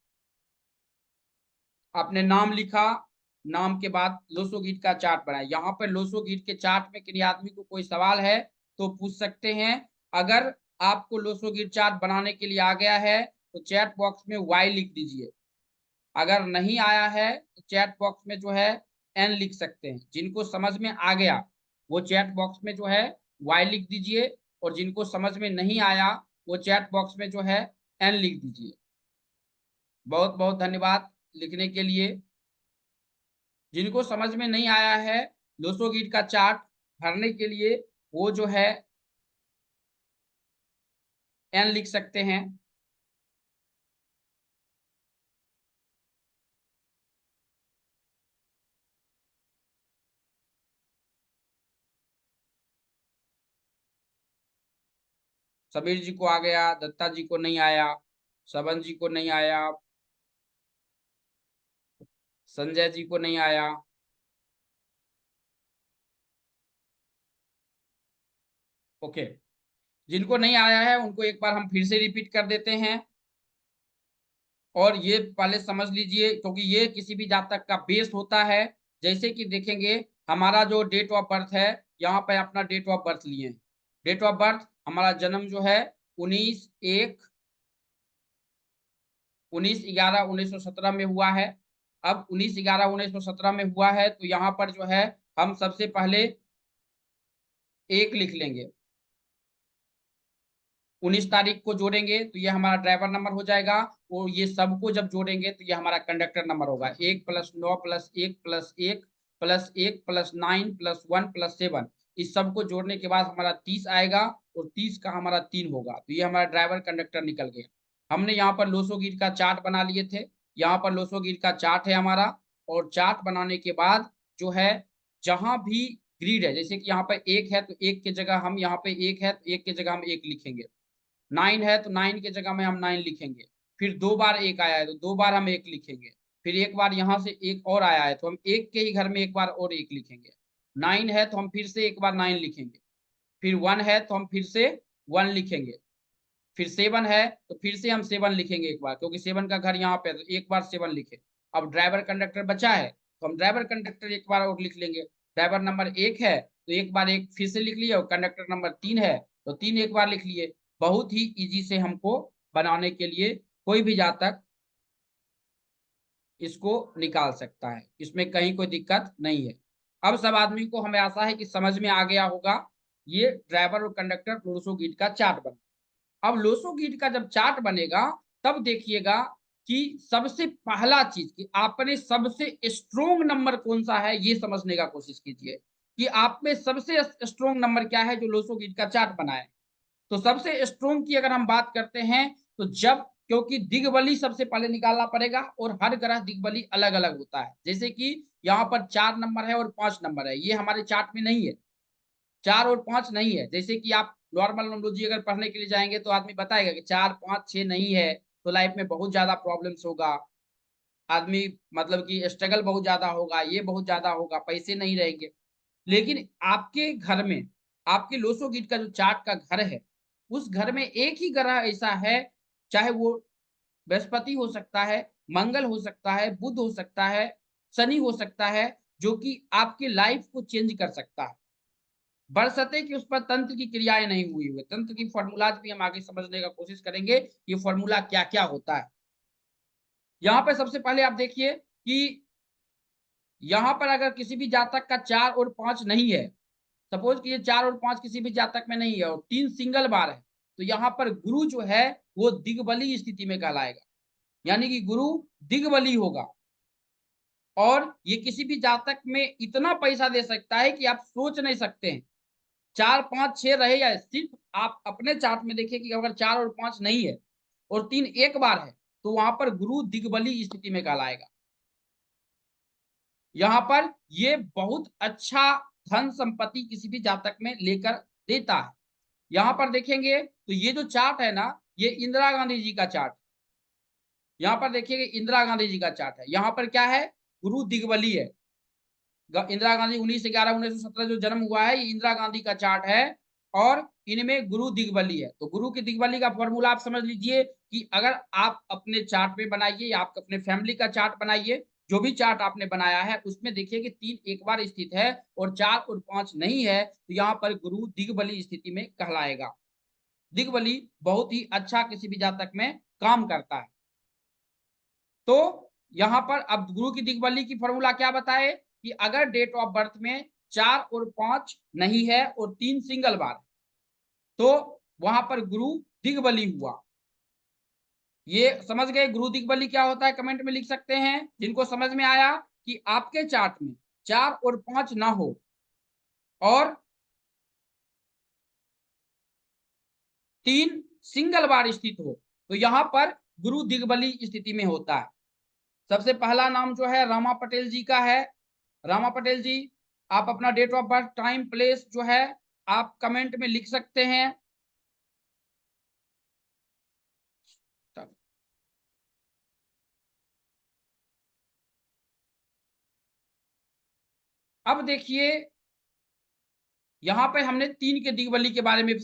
आपने नाम लिखा, नाम के बाद लोसो गीत का चार्ट बनाया। यहाँ पर लोसो गीत के चार्ट में किसी आदमी को कोई सवाल है तो पूछ सकते हैं। अगर आपको लोसो गीत चार्ट बनाने के लिए आ गया है तो चैट बॉक्स में वाई लिख दीजिए, अगर नहीं आया है तो चैट बॉक्स में जो है एन लिख सकते हैं। जिनको समझ में आ गया वो चैट बॉक्स में जो है वाई लिख दीजिए, और जिनको समझ में नहीं आया वो चैट बॉक्स में जो है एन लिख दीजिए। बहुत बहुत धन्यवाद लिखने के लिए। जिनको समझ में नहीं आया है लोसो गीत का चार्ट भरने के लिए, वो जो है एन लिख सकते हैं। समीर जी को आ गया, दत्ता जी को नहीं आया, शवन जी को नहीं आया, संजय जी को नहीं आया। ओके, जिनको नहीं आया है उनको एक बार हम फिर से रिपीट कर देते हैं, और ये पहले समझ लीजिए, क्योंकि ये किसी भी जातक का बेस होता है। जैसे कि देखेंगे हमारा जो डेट ऑफ बर्थ है, यहाँ पे अपना डेट ऑफ बर्थ लिए। डेट ऑफ बर्थ हमारा जन्म जो है 19/11/1917 में हुआ है। अब 19/11/1917 में हुआ है, तो यहाँ पर जो है हम सबसे पहले 1 लिख लेंगे। 19 तारीख को जोड़ेंगे तो ये हमारा ड्राइवर नंबर हो जाएगा, और ये सबको जब जोड़ेंगे तो ये हमारा कंडक्टर नंबर होगा। 1 + 9 + 1 + 1 + 1 + 9 + 1 + 7, इस सबको जोड़ने के बाद हमारा 30 आएगा, और 30 का हमारा 3 होगा, तो ये हमारा ड्राइवर कंडक्टर निकल गया। हमने यहाँ पर लोसो गीत का चार्ट बना लिए थे। यहाँ पर लोसो गीत का चार्ट है हमारा, और चार्ट बनाने के बाद जो है जहां भी ग्रिड है, जैसे कि यहाँ पर 1 है तो 1 की जगह हम, यहाँ पे 1 है तो 1 की जगह हम 1 लिखेंगे। 9 है तो 9 की जगह में हम 9 लिखेंगे। फिर 2 बार 1 आया है तो 2 बार हम 1 लिखेंगे। फिर एक बार यहाँ से 1 और आया है तो हम 1 के ही घर में एक बार और 1 लिखेंगे। 9 है तो हम फिर से एक बार 9 लिखेंगे। फिर 1 है तो हम फिर से 1 लिखेंगे। फिर 7 है तो फिर से हम 7 लिखेंगे एक बार, क्योंकि 7 का घर यहाँ पे है तो एक बार 7 लिखे। अब ड्राइवर कंडक्टर बचा है तो हम ड्राइवर कंडक्टर एक बार और लिख लेंगे। ड्राइवर नंबर 1 है तो एक बार 1 फिर से लिख लिया, और कंडक्टर नंबर 3 है तो 3 एक बार लिख लिए। बहुत ही इजी से हमको बनाने के लिए कोई भी जातक इसको निकाल सकता है, इसमें कहीं कोई दिक्कत नहीं है। अब सब आदमी को हमें आशा है कि समझ में आ गया होगा। ये ड्राइवर और कंडक्टर लोसो गीत का चार्ट बना। अब लोसो गीत का जब चार्ट बनेगा तब देखिएगा कि सबसे पहला चीज कि आपने सबसे स्ट्रोंग नंबर कौन सा है ये समझने का कोशिश कीजिए, कि आप में सबसे स्ट्रोंग नंबर क्या है जो लोसो गीत का चार्ट बनाए। तो सबसे स्ट्रोंग की अगर हम बात करते हैं तो जब, क्योंकि दिग्बली सबसे पहले निकालना पड़ेगा, और हर ग्रह दिग्बली अलग अलग होता है। जैसे कि यहाँ पर 4 नंबर है और 5 नंबर है, ये हमारे चार्ट में नहीं है। 4 और 5 नहीं है। जैसे कि आप नॉर्मल न्यूमरोलॉजी अगर पढ़ने के लिए जाएंगे तो आदमी बताएगा कि 4 5 6 नहीं है तो लाइफ में बहुत ज्यादा प्रॉब्लम्स होगा, आदमी मतलब कि स्ट्रगल बहुत ज्यादा होगा, ये बहुत ज्यादा होगा, पैसे नहीं रहेंगे। लेकिन आपके घर में, आपके लोसो गीत का जो चार्ट का घर है, उस घर में एक ही ग्रह ऐसा है, चाहे वो बृहस्पति हो सकता है, मंगल हो सकता है, बुध हो सकता है, शनि हो सकता है, जो कि आपकी लाइफ को चेंज कर सकता है, बरसते कि उस पर तंत्र की क्रियाएं नहीं हुई हुई। तंत्र की फॉर्मूलाज भी हम आगे समझने का कोशिश करेंगे, ये फॉर्मूला क्या क्या होता है। यहाँ पे सबसे पहले आप देखिए कि यहां पर अगर किसी भी जातक का 4 और 5 नहीं है, सपोज कि ये 4 और 5 किसी भी जातक में नहीं है और 3 सिंगल बार है, तो यहाँ पर गुरु जो है वो दिग्बली स्थिति में कहलाएगा, यानी कि गुरु दिग्बली होगा। और ये किसी भी जातक में इतना पैसा दे सकता है कि आप सोच नहीं सकते हैं। 4 5 6 रहे या सिर्फ आप अपने चार्ट में देखिए कि अगर 4 और 5 नहीं है और 3 एक बार है, तो वहां पर गुरु दिग्बली स्थिति में कहलाएगा। यहाँ पर ये बहुत अच्छा धन संपत्ति किसी भी जातक में लेकर देता है। यहाँ पर देखेंगे तो ये जो चार्ट है ना, ये इंदिरा गांधी जी का चार्ट। यहाँ पर देखिए इंदिरा गांधी जी का चार्ट है। यहाँ पर क्या है, गुरु दिग्बली है। इंदिरा गांधी 1911-1917 जो जन्म हुआ है, ये इंदिरा गांधी का चार्ट है और इनमें गुरु दिग्बली है। तो गुरु की दिग्बली का फॉर्मूला आप समझ लीजिए कि अगर आप अपने चार्ट में बनाइए या आप अपने फैमिली का चार्ट बनाइए, जो भी चार्ट आपने बनाया है उसमें देखिए कि 3 एक बार स्थित है और 4 और 5 नहीं है, तो यहाँ पर गुरु दिग्बली स्थिति में कहलाएगा। दिग्बली बहुत ही अच्छा किसी भी जातक में काम करता है। तो यहाँ पर अब गुरु की दिग्बली की फॉर्मूला क्या बताए कि अगर डेट ऑफ बर्थ में 4 और 5 नहीं है और 3 सिंगल बार, तो वहां पर गुरु दिग्बली हुआ। ये समझ गए गुरु दिग्बली क्या होता है? कमेंट में लिख सकते हैं जिनको समझ में आया कि आपके चार्ट में 4 और 5 ना हो और 3 सिंगल बार स्थित हो, तो यहां पर गुरु दिग्बली स्थिति में होता है। सबसे पहला नाम जो है रामा पटेल जी का है। रामा पटेल जी, आप अपना date of birth, time, place जो है आप कमेंट में लिख सकते हैं। अब देखिए यहाँ पे हमने 3 के दिग्बली के बारे में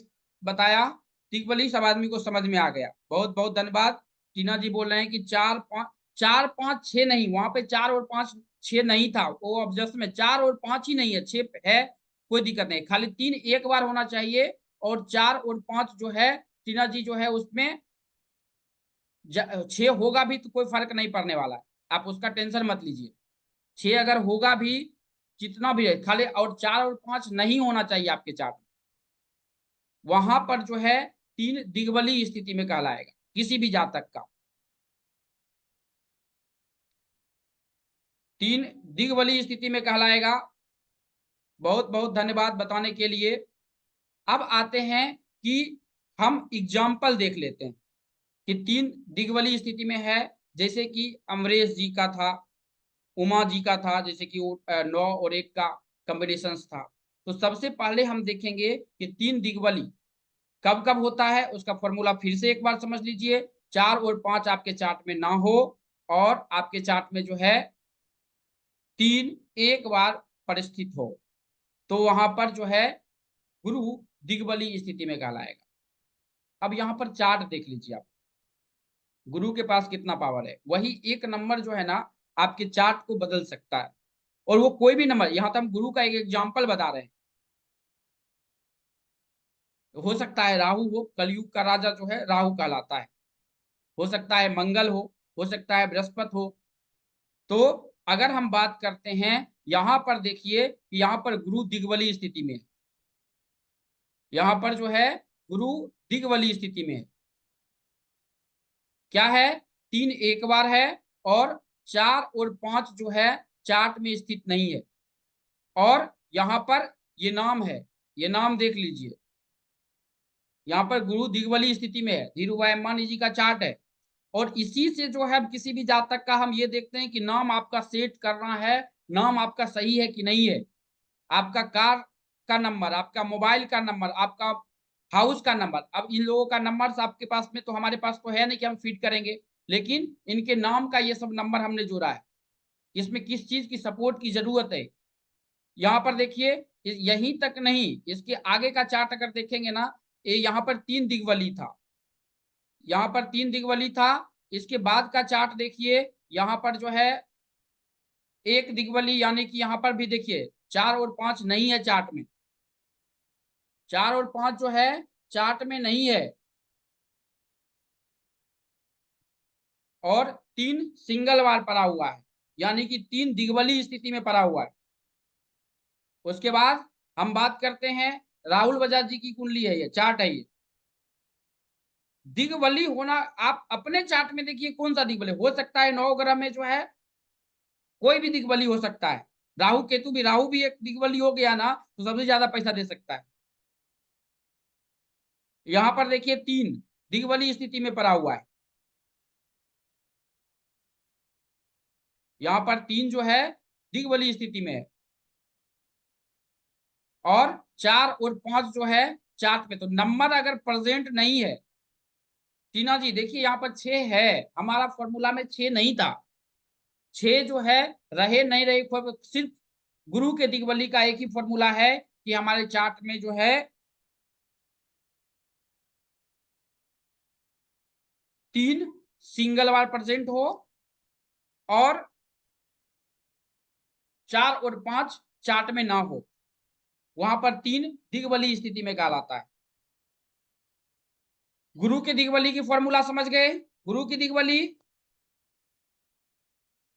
बताया। दिग्बली सब आदमी को समझ में आ गया, बहुत बहुत धन्यवाद। टीना जी बोल रहे हैं कि 4 5 6 नहीं, वहां पे 4 और 5 6 नहीं था, वो अब जस्ट में 4 और 5 ही नहीं है, 6 है, कोई दिक्कत नहीं, खाली 3 एक बार होना चाहिए और 4 और 5 जो है टीना जी जो है उसमें 6 होगा भी तो कोई फर्क नहीं पड़ने वाला है, आप उसका टेंशन मत लीजिए। 6 अगर होगा भी, जितना भी है, खाली और 4 और 5 नहीं होना चाहिए आपके चार्ट में, वहां पर जो है 3 दिग्बली स्थिति में कहलाएगा किसी भी जातक का। 3 दिग्बली स्थिति में कहलाएगा। बहुत बहुत धन्यवाद बताने के लिए। अब आते हैं कि हम एग्जाम्पल देख लेते हैं कि 3 दिग्बली स्थिति में है, जैसे कि अमरीश जी का था, उमा जी का था, जैसे कि 9 और 1 का कॉम्बिनेशन था। तो सबसे पहले हम देखेंगे कि 3 दिग्बली कब कब होता है, उसका फॉर्मूला फिर से एक बार समझ लीजिए। 4 और 5 आपके चार्ट में ना हो और आपके चार्ट में जो है 3 एक बार परिस्थित हो, तो वहां पर जो है गुरु दिग्बली स्थिति में कहलाएगा। अब यहाँ पर चार्ट देख लीजिए आप, गुरु के पास कितना पावर है। वही एक नंबर जो है ना आपके चार्ट को बदल सकता है, और वो कोई भी नंबर, यहाँ तो हम गुरु का एक एग्जाम्पल बता रहे हैं। हो सकता है राहु हो, कलयुग का राजा जो है राहु कहलाता है, हो सकता है मंगल हो सकता है बृहस्पति हो। तो अगर हम बात करते हैं, यहां पर देखिए कि यहां पर गुरु दिग्बली स्थिति में है, यहां पर जो है गुरु दिग्बली स्थिति में है। क्या है, 3 एक बार है और 4 और 5 जो है चार्ट में स्थित नहीं है। और यहां पर ये नाम है, ये नाम देख लीजिए, यहाँ पर गुरु दिग्बली स्थिति में है, धीरू भाई अंबानी जी का चार्ट है। और इसी से जो है किसी भी जातक का हम ये देखते हैं कि नाम आपका सेट करना है, नाम आपका सही है कि नहीं है, आपका कार का नंबर, आपका मोबाइल का नंबर, आपका हाउस का नंबर। अब इन लोगों का नंबर आपके पास में, तो हमारे पास तो है नहीं कि हम फिट करेंगे, लेकिन इनके नाम का ये सब नंबर हमने जोड़ा है। इसमें किस चीज की सपोर्ट की जरूरत है, यहाँ पर देखिए। यहीं तक नहीं, इसके आगे का चार्ट अगर देखेंगे ना, ये यहाँ पर 3 दिग्बली था, यहाँ पर 3 दिग्बली था। इसके बाद का चार्ट देखिए, यहाँ पर जो है 1 दिग्बली, यानी कि यहाँ पर भी देखिए 4 और 5 नहीं है चार्ट में, 4 और 5 जो है चार्ट में नहीं है, और 3 सिंगल बार पड़ा हुआ है। यानी कि 3 दिग्बलीय स्थिति में पड़ा हुआ है। उसके बाद हम बात करते हैं राहुल बजाज जी की कुंडली है, ये चार्ट है, ये दिग्बली होना। आप अपने चार्ट में देखिए कौन सा दिग्बली हो सकता है। 9 ग्रह में जो है कोई भी दिग्बली हो सकता है। राहु केतु भी, राहु भी एक दिग्बली हो गया ना तो सबसे ज्यादा पैसा दे सकता है। यहां पर देखिए 3 दिग्बली स्थिति में पड़ा हुआ है। यहां पर 3 जो है दिग्बली स्थिति में है और 4 और 5 जो है चार्ट में। तो नंबर अगर प्रेजेंट नहीं है टीना जी, देखिए यहाँ पर 6 है, हमारा फॉर्मूला में 6 नहीं था। 6 जो है रहे नहीं रहे, सिर्फ गुरु के दिग्बली का एक ही फॉर्मूला है कि हमारे चार्ट में जो है 3 सिंगल बार प्रेजेंट हो और 4 और 5 चार्ट में ना हो, वहां पर 3 दिग्बली स्थिति में कहलाता है। गुरु के दिग्बली की फॉर्मूला समझ गए? गुरु की दिग्बली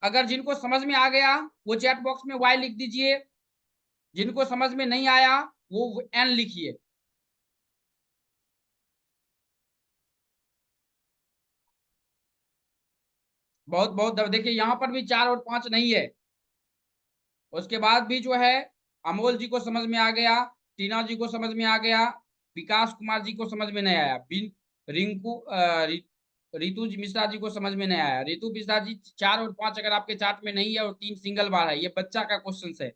अगर जिनको समझ में आ गया वो चैट बॉक्स में वाई लिख दीजिए, जिनको समझ में नहीं आया वो एन लिखिए। बहुत बहुत देखिए यहाँ पर भी 4 और 5 नहीं है। उसके बाद भी जो है अमोल जी को समझ में आ गया, टीना जी को समझ में आ गया, विकास कुमार जी को समझ में नहीं आया, रिंकू रितु मिश्रा जी को समझ में नहीं आया। रितु मिश्रा जी 4 और 5 अगर आपके चार्ट में नहीं है और 3 सिंगल बार है, ये बच्चा का क्वेश्चन है।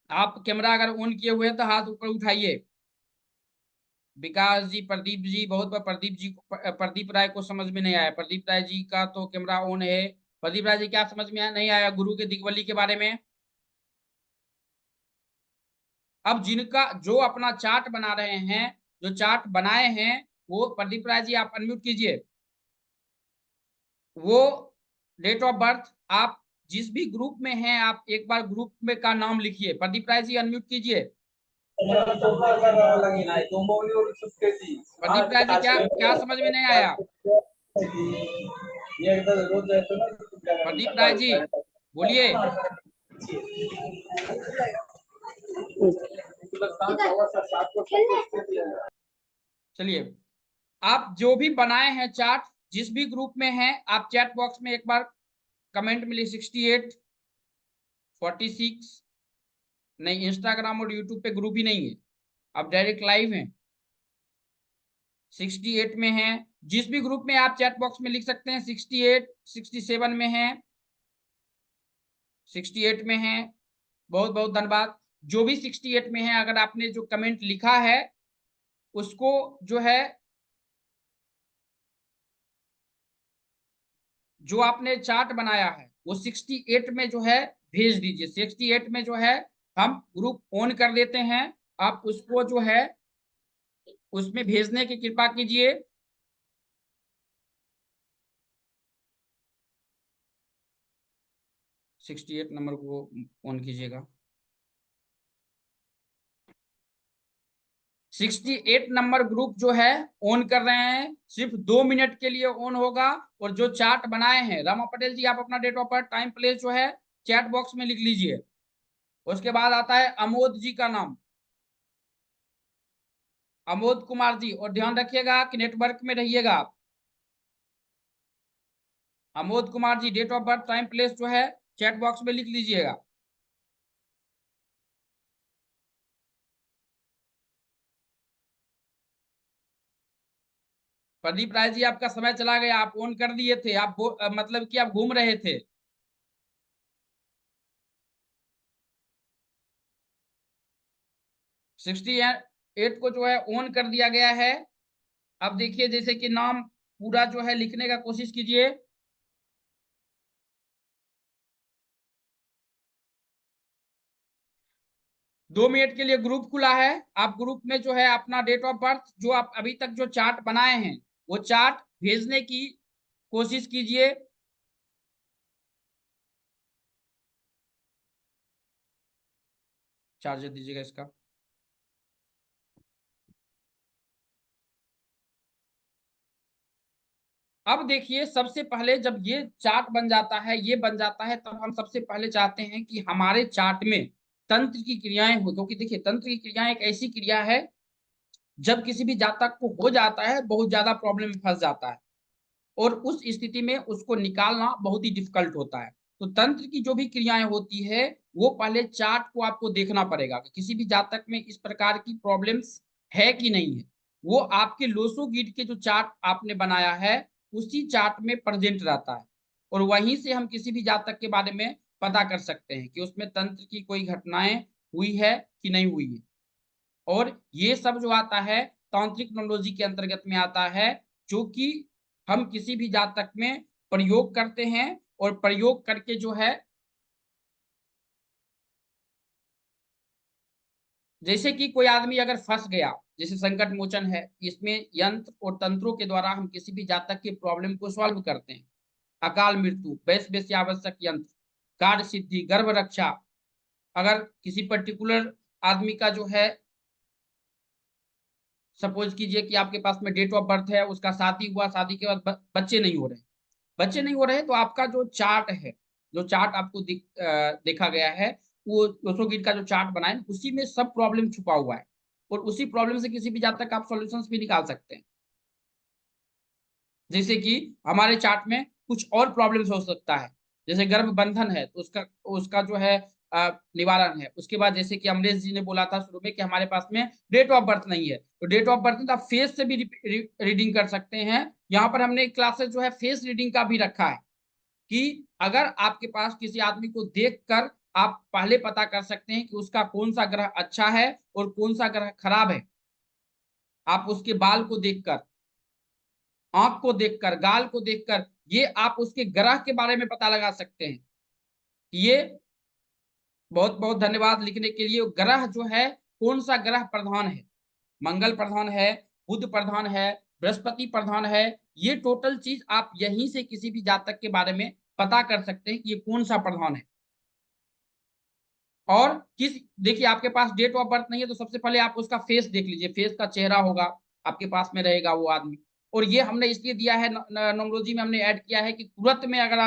आप कैमरा अगर ऑन किए हुए हैं तो हाथ ऊपर उठाइए। विकास जी, प्रदीप जी, बहुत बार प्रदीप जी प्रदीप राय को समझ में नहीं आया। प्रदीप राय जी का तो कैमरा ऑन है। प्रदीप राय जी क्या समझ में नहीं आया गुरु के दिग्बली के बारे में? अब जिनका जो अपना चार्ट बना रहे हैं, जो चार्ट बनाए हैं, वो प्रदीप राय जी आप अनम्यूट कीजिए। वो डेट ऑफ बर्थ आप जिस भी ग्रुप में हैं आप एक बार ग्रुप में का नाम लिखिए। प्रदीप राय जी अनम्यूट कीजिए। प्रदीप राय जी क्या क्या समझ में नहीं आया? प्रदीप राय जी बोलिए। चलिए, आप जो भी बनाए हैं चार्ट, जिस भी ग्रुप में हैं, आप चैट बॉक्स में एक बार कमेंट में 68 46 नहीं, इंस्टाग्राम और यूट्यूब पे ग्रुप ही नहीं है, आप डायरेक्ट लाइव हैं। 68 में है, जिस भी ग्रुप में आप चैट बॉक्स में लिख सकते हैं। 68 67 में है, 68 में है, बहुत बहुत धन्यवाद। जो भी 68 में है, अगर आपने जो कमेंट लिखा है उसको जो है, जो आपने चार्ट बनाया है वो 68 में जो है भेज दीजिए। 68 में जो है हम ग्रुप ऑन कर देते हैं, आप उसको जो है उसमें भेजने की कृपा कीजिए। 68 नंबर को ऑन कीजिएगा। 68 नंबर ग्रुप जो है ऑन कर रहे हैं, सिर्फ 2 मिनट के लिए ऑन होगा। और जो चार्ट बनाए हैं, रामा पटेल जी आप अपना date of birth time place जो है चैट बॉक्स में लिख लीजिए। उसके बाद आता है अमोद जी का नाम, अमोद कुमार जी, और ध्यान रखिएगा कि नेटवर्क में रहिएगा आप। Amod Kumar ji date of birth time place जो है चैट बॉक्स में लिख लीजिएगा। प्रदीप राय जी आपका समय चला गया, आप ऑन कर दिए थे, आप मतलब कि आप घूम रहे थे। 68 को जो है ऑन कर दिया गया है। अब देखिए जैसे कि नाम पूरा जो है लिखने का कोशिश कीजिए। दो मिनट के लिए ग्रुप खुला है, आप ग्रुप में जो है अपना डेट ऑफ बर्थ, जो आप अभी तक जो चार्ट बनाए हैं वो चार्ट भेजने की कोशिश कीजिए। चार्जर दीजिएगा इसका। अब देखिए, सबसे पहले जब ये चार्ट बन जाता है, ये बन जाता है, तब हम सबसे पहले चाहते हैं कि हमारे चार्ट में तंत्र की क्रियाएं हो, क्योंकि देखिए तंत्र की क्रियाएं एक ऐसी क्रिया है जब किसी भी जातक को हो जाता है, बहुत ज्यादा प्रॉब्लम में फंस जाता है और उस स्थिति में उसको निकालना बहुत ही डिफिकल्ट होता है। तो तंत्र की जो भी क्रियाएं होती है, वो पहले चार्ट को आपको देखना पड़ेगा कि किसी भी जातक में इस प्रकार की प्रॉब्लम्स है कि नहीं है। वो आपके लोसोगीट के जो चार्ट आपने बनाया है, उसी चार्ट में प्रेजेंट रहता है और वहीं से हम किसी भी जातक के बारे में पता कर सकते हैं कि उसमें तंत्र की कोई घटनाएं हुई है कि नहीं हुई है। और ये सब जो आता है तांत्रिक न्यूमरोलॉजी के अंतर्गत में आता है, जो कि हम किसी भी जातक में प्रयोग करते हैं और प्रयोग करके जो है, जैसे कि कोई आदमी अगर फंस गया, जैसे संकट मोचन है, इसमें यंत्र और तंत्रों के द्वारा हम किसी भी जातक के प्रॉब्लम को सॉल्व करते हैं। अकाल मृत्यु, वैश्य वैश्य आवश्यक यंत्र, कार्य सिद्धि, गर्भ रक्षा, अगर किसी पर्टिकुलर आदमी का जो है, सपोज कीजिए कि आपके पास में डेट ऑफ बर्थ है, उसका शादी हुआ, शादी के बाद बच्चे नहीं हो रहे, बच्चे नहीं हो रहे, तो आपका जो चार्ट है, जो चार्ट आपको देखा गया है, वो 200 गिट का जो चार्ट बनाए, उसी में सब प्रॉब्लम छुपा हुआ है और उसी प्रॉब्लम से किसी भी जातक आप सॉल्यूशंस भी निकाल सकते हैं। जैसे कि हमारे चार्ट में कुछ और प्रॉब्लम्स हो सकता है, जैसे गर्भ बंधन है तो उसका उसका जो है निवारण है। उसके बाद जैसे कि अमरेश जी ने बोला था शुरू में कि हमारे पास में डेट ऑफ बर्थ नहीं है, तो डेट ऑफ बर्थ तो आप फेस से भी रीडिंग कर सकते हैं। यहाँ पर हमने क्लासेस जो है फेस रीडिंग का भी रखा है कि अगर आपके पास किसी आदमी को देखकर आप पहले पता कर सकते हैं कि उसका कौन सा ग्रह अच्छा है और कौन सा ग्रह खराब है। आप उसके बाल को देखकर, आंख को देखकर, गाल को देखकर, ये आप उसके ग्रह के बारे में पता लगा सकते हैं। ये बहुत बहुत धन्यवाद लिखने के लिए। ग्रह जो है, कौन सा ग्रह प्रधान है, मंगल प्रधान है, बुध प्रधान है, बृहस्पति प्रधान है, ये टोटल चीज आप यहीं से किसी भी जातक के बारे में पता कर सकते हैं कि ये कौन सा प्रधान है। और किस, देखिए आपके पास डेट ऑफ बर्थ नहीं है तो सबसे पहले आप उसका फेस देख लीजिए, फेस का चेहरा होगा आपके पास में रहेगा वो आदमी। और ये हमने इसलिए दिया है, न्यूमरोलॉजी में हमने ऐड किया है कि तुरंत में अगर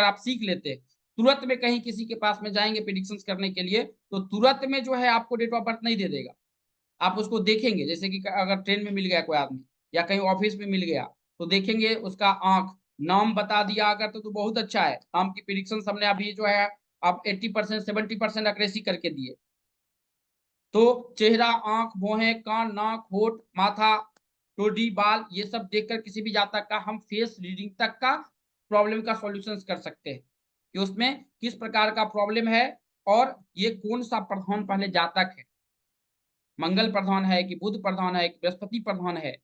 आप सीख लेते, तुरंत में कहीं किसी के पास में जाएंगे प्रिडिक्शंस करने के लिए, तो तुरंत में जो है आपको डेट ऑफ बर्थ नहीं दे देगा। आप उसको देखेंगे, जैसे कि अगर ट्रेन में मिल गया कोई आदमी या कहीं ऑफिस में मिल गया, तो देखेंगे उसका आंख, नाम बता दिया अगर तो बहुत अच्छा है। नाम की प्रिडिक्शन हमने अभी जो है आप 80% 70% एक्यूरेसी करके दिए। तो चेहरा, आंख, भौहें, कान, नाक, होठ, माथा, टोडी, बाल, ये सब देखकर किसी भी जातक का हम फेस रीडिंग तक का प्रॉब्लम का सॉल्यूशन कर सकते हैं कि उसमें किस प्रकार का प्रॉब्लम है और ये कौन सा प्रधान पहले जातक है, मंगल प्रधान है कि बुध प्रधान है कि बृहस्पति प्रधान है,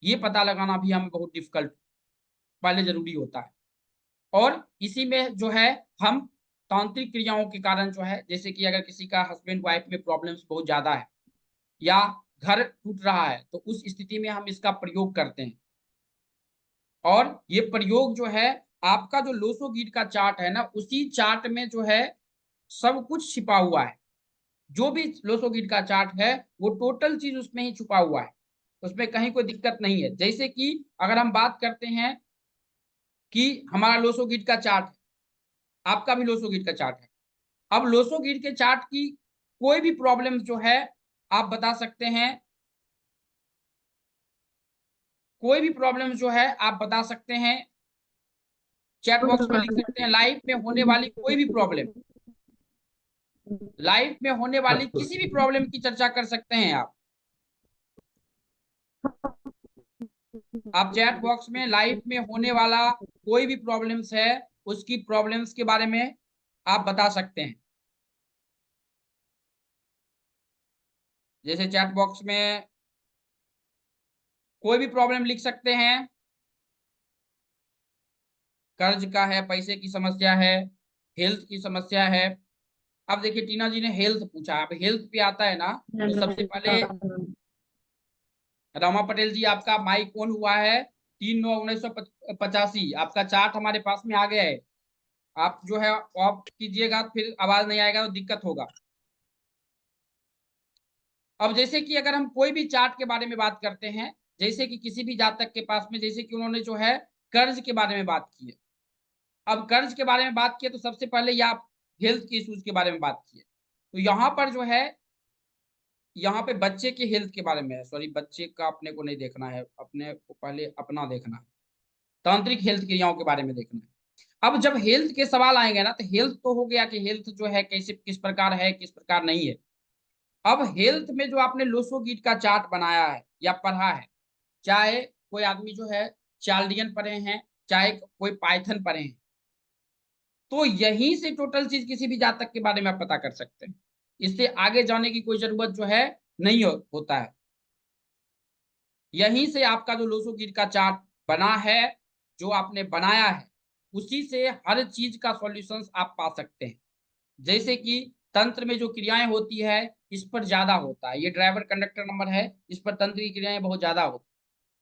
ये पता लगाना भी हमें बहुत डिफिकल्ट पहले जरूरी होता है। और इसी में जो है हम तांत्रिक क्रियाओं के कारण जो है, जैसे कि अगर किसी का हस्बैंड वाइफ में प्रॉब्लम्स बहुत ज्यादा है या घर टूट रहा है, तो उस स्थिति में हम इसका प्रयोग करते हैं। और ये प्रयोग जो है, आपका जो लोसोगीट का चार्ट है ना, उसी चार्ट में जो है सब कुछ छिपा हुआ है। जो भी लोसोगीट का चार्ट है, वो टोटल चीज उसमें ही छुपा हुआ है, उसमें कहीं कोई दिक्कत नहीं है। जैसे कि अगर हम बात करते हैं कि हमारा लोसोगीट का चार्ट है, आपका भी लोसोगीट का चार्ट है, अब लोसोगीट के चार्ट की कोई भी प्रॉब्लम जो है आप बता सकते हैं, कोई भी प्रॉब्लम जो है आप बता सकते हैं, चैट बॉक्स में लिख सकते हैं। लाइफ में होने वाली कोई भी प्रॉब्लम, लाइफ में होने वाली किसी भी प्रॉब्लम की चर्चा कर सकते हैं आप चैट बॉक्स में लाइफ में होने वाला कोई भी प्रॉब्लम्स है, उसकी प्रॉब्लम्स के बारे में आप बता सकते हैं। जैसे चैट बॉक्स में कोई भी प्रॉब्लम लिख सकते हैं, कर्ज का है, पैसे की समस्या है, हेल्थ की समस्या है। अब देखिए टीना जी ने हेल्थ पूछा, अब हेल्थ पे आता है ना, तो सबसे पहले रमा पटेल जी, आपका माइक ऑन हुआ है, 3/9/1985, आपका चार्ट हमारे पास में आ गया है। आप जो है ऑफ कीजिएगा, फिर आवाज नहीं आएगा तो दिक्कत होगा। अब जैसे कि अगर हम कोई भी चार्ट के बारे में बात करते हैं, जैसे कि किसी भी जातक के पास में, जैसे कि उन्होंने जो है कर्ज के बारे में बात की है। अब कर्ज के बारे में बात किए तो सबसे पहले ये आप हेल्थ के इश्यूज के बारे में बात किए, तो यहाँ पर जो है, यहाँ पे बच्चे के हेल्थ के बारे में है, सॉरी बच्चे का अपने को नहीं देखना है, अपने को पहले अपना देखना है, तांत्रिक हेल्थ क्रियाओं के बारे में देखना है। अब जब हेल्थ के सवाल आएंगे ना, तो हेल्थ तो हो गया कि हेल्थ जो है कैसे किस प्रकार है किस प्रकार नहीं है। अब हेल्थ में जो आपने लोसोगीट का चार्ट बनाया है या पढ़ा है, चाहे कोई आदमी जो है चाल्डियन पढ़े हैं, चाहे कोई पाइथन पढ़े हैं, तो यहीं से टोटल चीज किसी भी जातक के बारे में आप पता कर सकते हैं। इससे आगे जाने की कोई जरूरत जो है नहीं होता है। यहीं से आपका जो लोसोगीट का चार्ट बना है, जो आपने बनाया है, उसी से हर चीज का सॉल्यूशंस आप पा सकते हैं। जैसे कि तंत्र में जो क्रियाएं होती है, इस पर ज्यादा होता है, ये ड्राइवर कंडक्टर नंबर है, इस पर तंत्र की क्रियाएं बहुत ज्यादा होती है,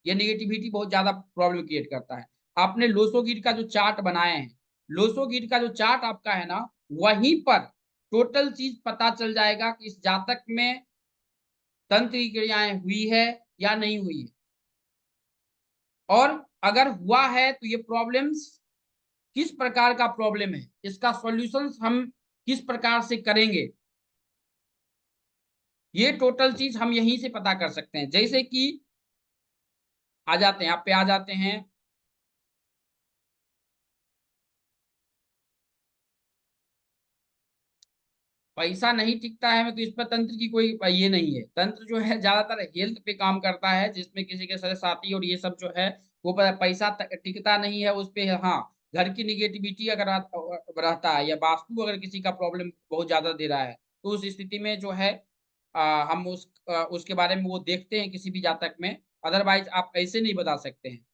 ये निगेटिविटी बहुत ज्यादा प्रॉब्लम क्रिएट करता है। आपने लोसोगीट का जो चार्ट बनाए हैं, लोसोगीट का जो चार्ट आपका है ना, वहीं पर टोटल चीज पता चल जाएगा कि इस जातक में तंत्र की क्रियाएं हुई है या नहीं हुई है, और अगर हुआ है तो ये प्रॉब्लम्स किस प्रकार का प्रॉब्लम है, इसका सॉल्यूशंस हम किस प्रकार से करेंगे, ये टोटल चीज हम यहीं से पता कर सकते हैं। जैसे कि आ जाते हैं, आप पे आ जाते हैं, पैसा नहीं टिकता है में तो इस पर तंत्र की कोई ये नहीं है। तंत्र जो है ज्यादातर हेल्थ पे काम करता है, जिसमें किसी के साथ साथी और ये सब जो है वो पैसा टिकता नहीं है उस पे। हाँ, घर की निगेटिविटी अगर रहता है या वास्तु अगर किसी का प्रॉब्लम बहुत ज्यादा दे रहा है, तो उस स्थिति में जो है हम उसके बारे में वो देखते हैं किसी भी जातक में। अदरवाइज आप ऐसे नहीं बता सकते हैं,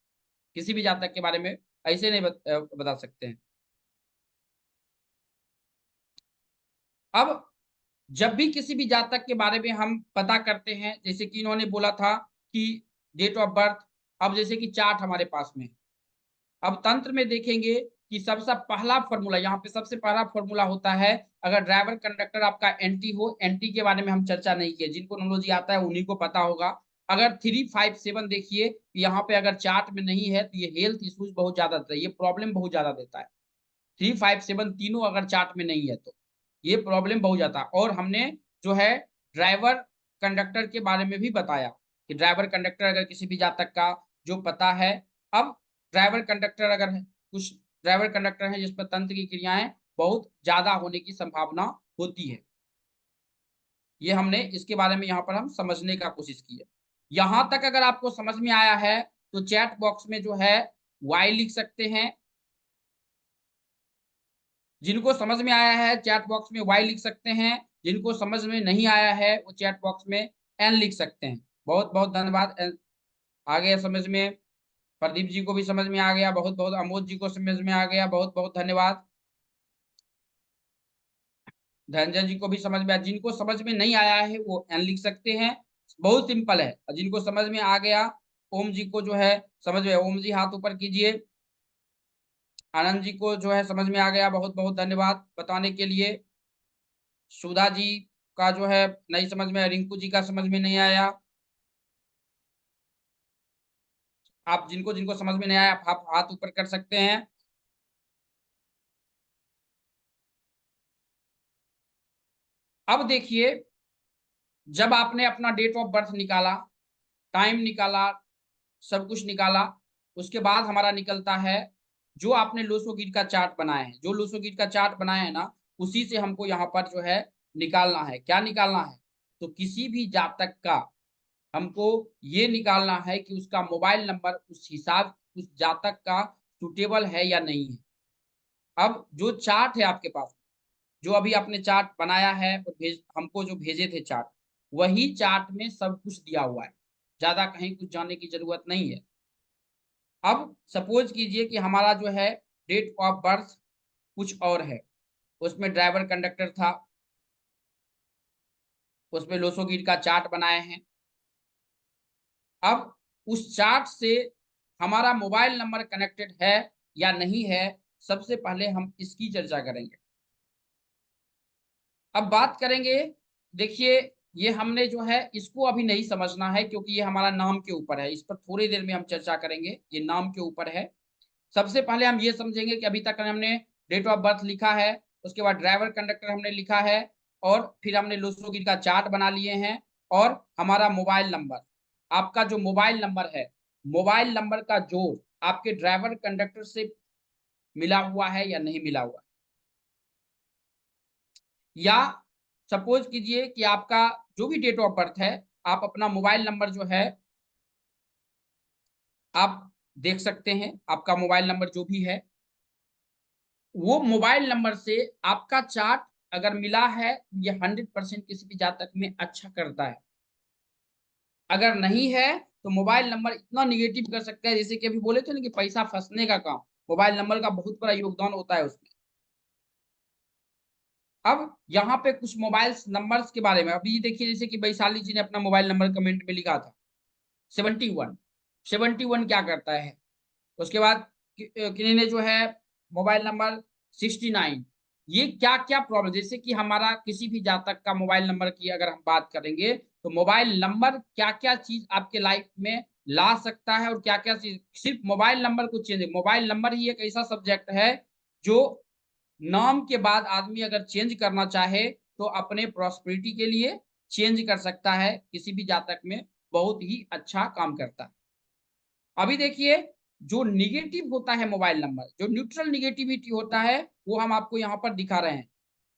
किसी भी जातक के बारे में ऐसे नहीं बता सकते हैं। अब जब भी किसी भी जातक के बारे में हम पता करते हैं, जैसे कि इन्होंने बोला था कि डेट ऑफ बर्थ, अब जैसे कि चार्ट हमारे पास में, अब तंत्र में देखेंगे कि सबसे पहला फॉर्मूला, यहाँ पे सबसे पहला फॉर्मूला होता है, अगर ड्राइवर कंडक्टर आपका एंटी हो, एंटी के बारे में हम चर्चा नहीं किए, जिनको नोलॉजी आता है उन्हीं को पता होगा। अगर 357 देखिए, यहाँ पे अगर चार्ट में नहीं है तो ये हेल्थ इश्यूज बहुत ज्यादा देता है, ये प्रॉब्लम बहुत ज्यादा देता है। 357 तीनों अगर चार्ट में नहीं है तो ये प्रॉब्लम बहुत ज्यादा। और हमने जो है ड्राइवर कंडक्टर के बारे में भी बताया कि ड्राइवर कंडक्टर अगर किसी भी जातक का जो पता है, अब ड्राइवर कंडक्टर अगर है, कुछ ड्राइवर कंडक्टर है जिस पर तंत्र की क्रियाएं बहुत ज्यादा होने की संभावना होती है, ये हमने इसके बारे में यहाँ पर हम समझने का कोशिश की है। यहां तक अगर आपको समझ में आया है तो चैट बॉक्स में जो है वाई लिख सकते हैं, जिनको समझ में आया है चैट बॉक्स में वाई लिख सकते हैं, जिनको समझ में नहीं आया है वो चैट बॉक्स में एन लिख सकते हैं। बहुत बहुत धन्यवाद। आ गया समझ में, प्रदीप जी को भी समझ में आ गया, बहुत बहुत, अमोद जी को समझ में आ गया, बहुत बहुत धन्यवाद। धनंजय जी को भी समझ में आया, जिनको समझ में नहीं आया है वो एन लिख सकते हैं, बहुत सिंपल है। जिनको समझ में आ गया, ओम जी को जो है समझ में, ओम जी हाथ ऊपर कीजिए। आनंद जी को जो है समझ में आ गया, बहुत बहुत धन्यवाद बताने के लिए। सुधा जी का जो है नहीं समझ में, रिंकू जी का समझ में नहीं आया। आप जिनको जिनको समझ में नहीं आया आप हाथ ऊपर कर सकते हैं। अब देखिए, जब आपने अपना डेट ऑफ बर्थ निकाला, टाइम निकाला, सब कुछ निकाला, उसके बाद हमारा निकलता है जो आपने लोसोगीट का चार्ट बनाया है, जो लोसोगीट का चार्ट बनाया है ना, उसी से हमको यहाँ पर जो है निकालना है। क्या निकालना है? तो किसी भी जातक का हमको ये निकालना है कि उसका मोबाइल नंबर उस हिसाब उस जातक का सुटेबल है या नहीं है। अब जो चार्ट है आपके पास, जो अभी आपने चार्ट बनाया है और हमको जो भेजे थे चार्ट, वही चार्ट में सब कुछ दिया हुआ है, ज्यादा कहीं कुछ जानने की जरूरत नहीं है। अब सपोज कीजिए कि हमारा जो है डेट ऑफ बर्थ कुछ और है, उसमें ड्राइवर कंडक्टर था, उसमें लोसोगीट का चार्ट बनाए हैं। अब उस चार्ट से हमारा मोबाइल नंबर कनेक्टेड है या नहीं है, सबसे पहले हम इसकी चर्चा करेंगे। अब बात करेंगे, देखिए ये हमने जो है इसको अभी नहीं समझना है, क्योंकि ये हमारा नाम के ऊपर है, इस पर थोड़ी देर में हम चर्चा करेंगे, ये नाम के ऊपर है। सबसे पहले हम ये समझेंगे कि अभी तक हमने डेट ऑफ बर्थ लिखा है, उसके बाद ड्राइवर कंडक्टर हमने लिखा है, और फिर हमने लुसोगिल का चार्ट बना लिए हैं, और हमारा मोबाइल नंबर, आपका जो मोबाइल नंबर है, मोबाइल नंबर का जोड़ आपके ड्राइवर कंडक्टर से मिला हुआ है या नहीं मिला हुआ है। या सपोज कीजिए कि आपका जो भी डेट ऑफ बर्थ है, आप अपना मोबाइल नंबर जो है आप देख सकते हैं, आपका मोबाइल नंबर जो भी है, वो मोबाइल नंबर से आपका चार्ट अगर मिला है, ये 100% किसी भी जातक में अच्छा करता है। अगर नहीं है तो मोबाइल नंबर इतना निगेटिव कर सकता है, जैसे कि अभी बोले थे ना कि पैसा फंसने का काम, मोबाइल नंबर का बहुत बड़ा योगदान होता है उसमें। अब यहाँ पे कुछ मोबाइल नंबर्स के बारे में अभी देखिए, जैसे कि वैशाली जी ने अपना मोबाइल नंबर कमेंट में लिखा था 71। 71 क्या करता है? उसके बाद किन्हीं ने जो है मोबाइल नंबर 69। ये क्या क्या प्रॉब्लम, जैसे कि हमारा किसी भी जातक का मोबाइल नंबर की अगर हम बात करेंगे, तो मोबाइल नंबर क्या क्या चीज आपके लाइफ में ला सकता है, और क्या क्या चीज सिर्फ मोबाइल नंबर को चेंज, मोबाइल नंबर ही एक ऐसा सब्जेक्ट है जो नाम के बाद आदमी अगर चेंज करना चाहे तो अपने प्रॉस्पेरिटी के लिए चेंज कर सकता है, किसी भी जातक में बहुत ही अच्छा काम करता है। अभी देखिए, जो निगेटिव होता है मोबाइल नंबर, जो न्यूट्रल निगेटिविटी होता है, वो हम आपको यहाँ पर दिखा रहे हैं।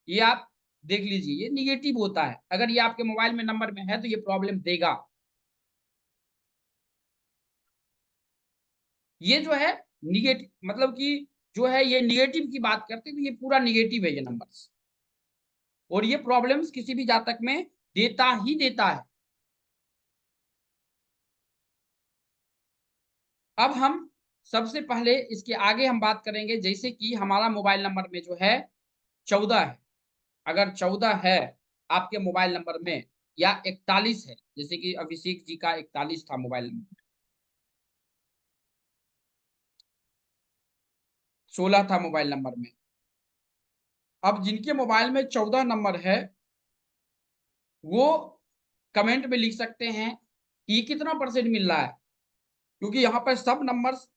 ये आप देख लीजिए, ये निगेटिव होता है। अगर ये आपके मोबाइल में नंबर में है तो ये प्रॉब्लम देगा। ये जो है निगेटिव, मतलब कि जो है ये निगेटिव की बात करते हैं, तो ये पूरा निगेटिव है ये नंबर्स, और ये प्रॉब्लम्स किसी भी जातक में देता ही देता है। अब हम सबसे पहले इसके आगे हम बात करेंगे, जैसे कि हमारा मोबाइल नंबर में जो है 14 है, अगर 14 है आपके मोबाइल नंबर में, या 41 है, जैसे कि अभिषेक जी का 41 था मोबाइल नंबर, 16 था मोबाइल नंबर में। अब जिनके मोबाइल में 14 नंबर है, वो कमेंट में लिख सकते हैं कि ये कितना परसेंट मिल रहा है, क्योंकि यहाँ पर सब नंबर्स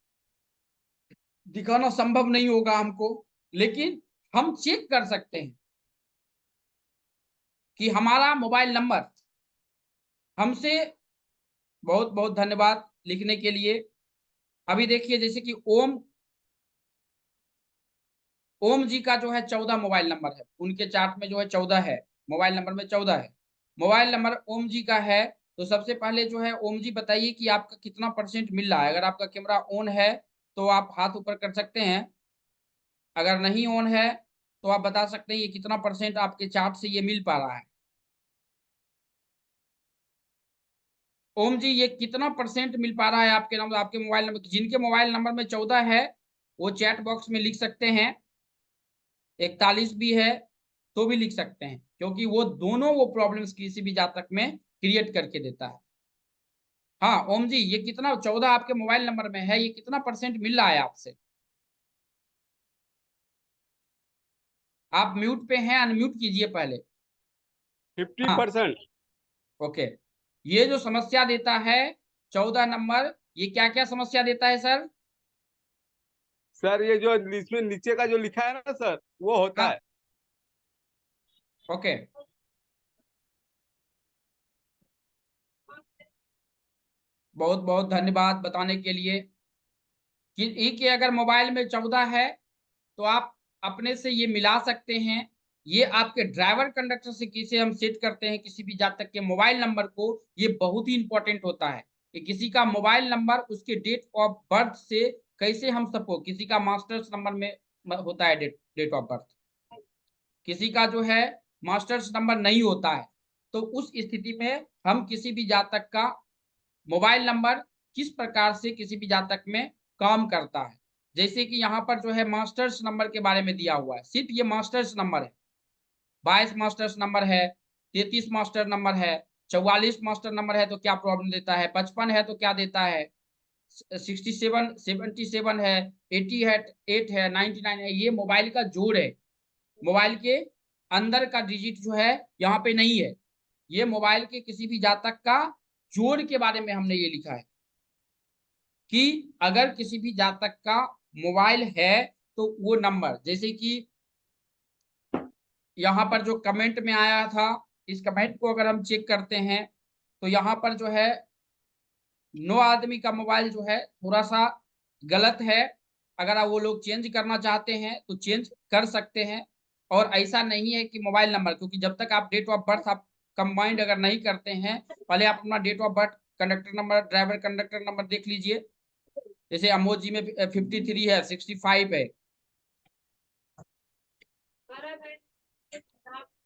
दिखाना संभव नहीं होगा हमको, लेकिन हम चेक कर सकते हैं कि हमारा मोबाइल नंबर हमसे, बहुत बहुत धन्यवाद लिखने के लिए। अभी देखिए, जैसे कि ओम जी का जो है 14 मोबाइल नंबर है, उनके चार्ट में जो है 14 है, मोबाइल नंबर में 14 है, मोबाइल नंबर ओम जी का है। तो सबसे पहले जो है ओम जी बताइए कि आपका कितना परसेंट मिल रहा है। अगर आपका कैमरा ऑन है तो आप हाथ ऊपर कर सकते हैं, अगर नहीं ऑन है तो आप बता सकते हैं ये कितना परसेंट आपके चार्ट से ये मिल पा रहा है। ओम जी, ये कितना परसेंट मिल पा रहा है आपके नंबर, आपके मोबाइल नंबर, जिनके मोबाइल नंबर में 14 है वो चैट बॉक्स में लिख सकते हैं, 41 भी है तो भी लिख सकते हैं, क्योंकि वो दोनों वो प्रॉब्लम्स किसी भी जातक में क्रिएट करके देता है। हाँ ओम जी, ये कितना 14 आपके मोबाइल नंबर में है, ये कितना परसेंट मिल रहा है आपसे? आप म्यूट पे हैं, अनम्यूट कीजिए पहले। हाँ 50%। ओके। ये जो समस्या देता है 14 नंबर, ये क्या क्या समस्या देता है सर? सर ये जो इसमें नीचे का जो लिखा है ना सर, वो होता हाँ है। ओके, बहुत बहुत धन्यवाद बताने के लिए कि एक अगर मोबाइल में 14 है तो आप अपने से ये मिला सकते हैं। ये आपके ड्राइवर कंडक्टर से किसे हम सेट करते हैं किसी भी जातक के मोबाइल नंबर को, ये बहुत ही इंपॉर्टेंट होता है कि किसी का मोबाइल नंबर उसके डेट ऑफ बर्थ से कैसे हम सबको, किसी का मास्टर्स नंबर में होता है डेट ऑफ बर्थ, किसी का जो है मास्टर्स नंबर नहीं होता है, तो उस स्थिति में हम किसी भी जातक का मोबाइल नंबर किस प्रकार से किसी भी जातक में काम करता है। जैसे कि यहाँ पर जो है मास्टर्स नंबर के बारे में दिया हुआ है, सिर्फ ये मास्टर्स नंबर है, 22 मास्टर्स नंबर है, 33 मास्टर नंबर है, 44 मास्टर नंबर है तो क्या प्रॉब्लम देता है, 55 है तो क्या देता है, 67 77 है, 80 है, 8 है, 99 है, ये मोबाइल का जोड़ है। मोबाइल के अंदर का डिजिट जो है यहाँ पे नहीं है, ये मोबाइल के किसी भी जातक का जोड़ के बारे में हमने ये लिखा है कि अगर किसी भी जातक का मोबाइल है तो वो नंबर, जैसे कि यहाँ पर जो कमेंट में आया था, इस कमेंट को अगर हम चेक करते हैं तो यहाँ पर जो है 9 आदमी का मोबाइल जो है थोड़ा सा गलत है। अगर आप वो लोग चेंज करना चाहते हैं तो चेंज कर सकते हैं। और ऐसा नहीं है कि मोबाइल नंबर, क्योंकि जब तक आप डेट ऑफ बर्थ आप कंबाइंड अगर नहीं करते हैं, पहले आप अपना date of birth, conductor number, driver conductor number देख लीजिए। जैसे अमोजी में 53 है, 65 है।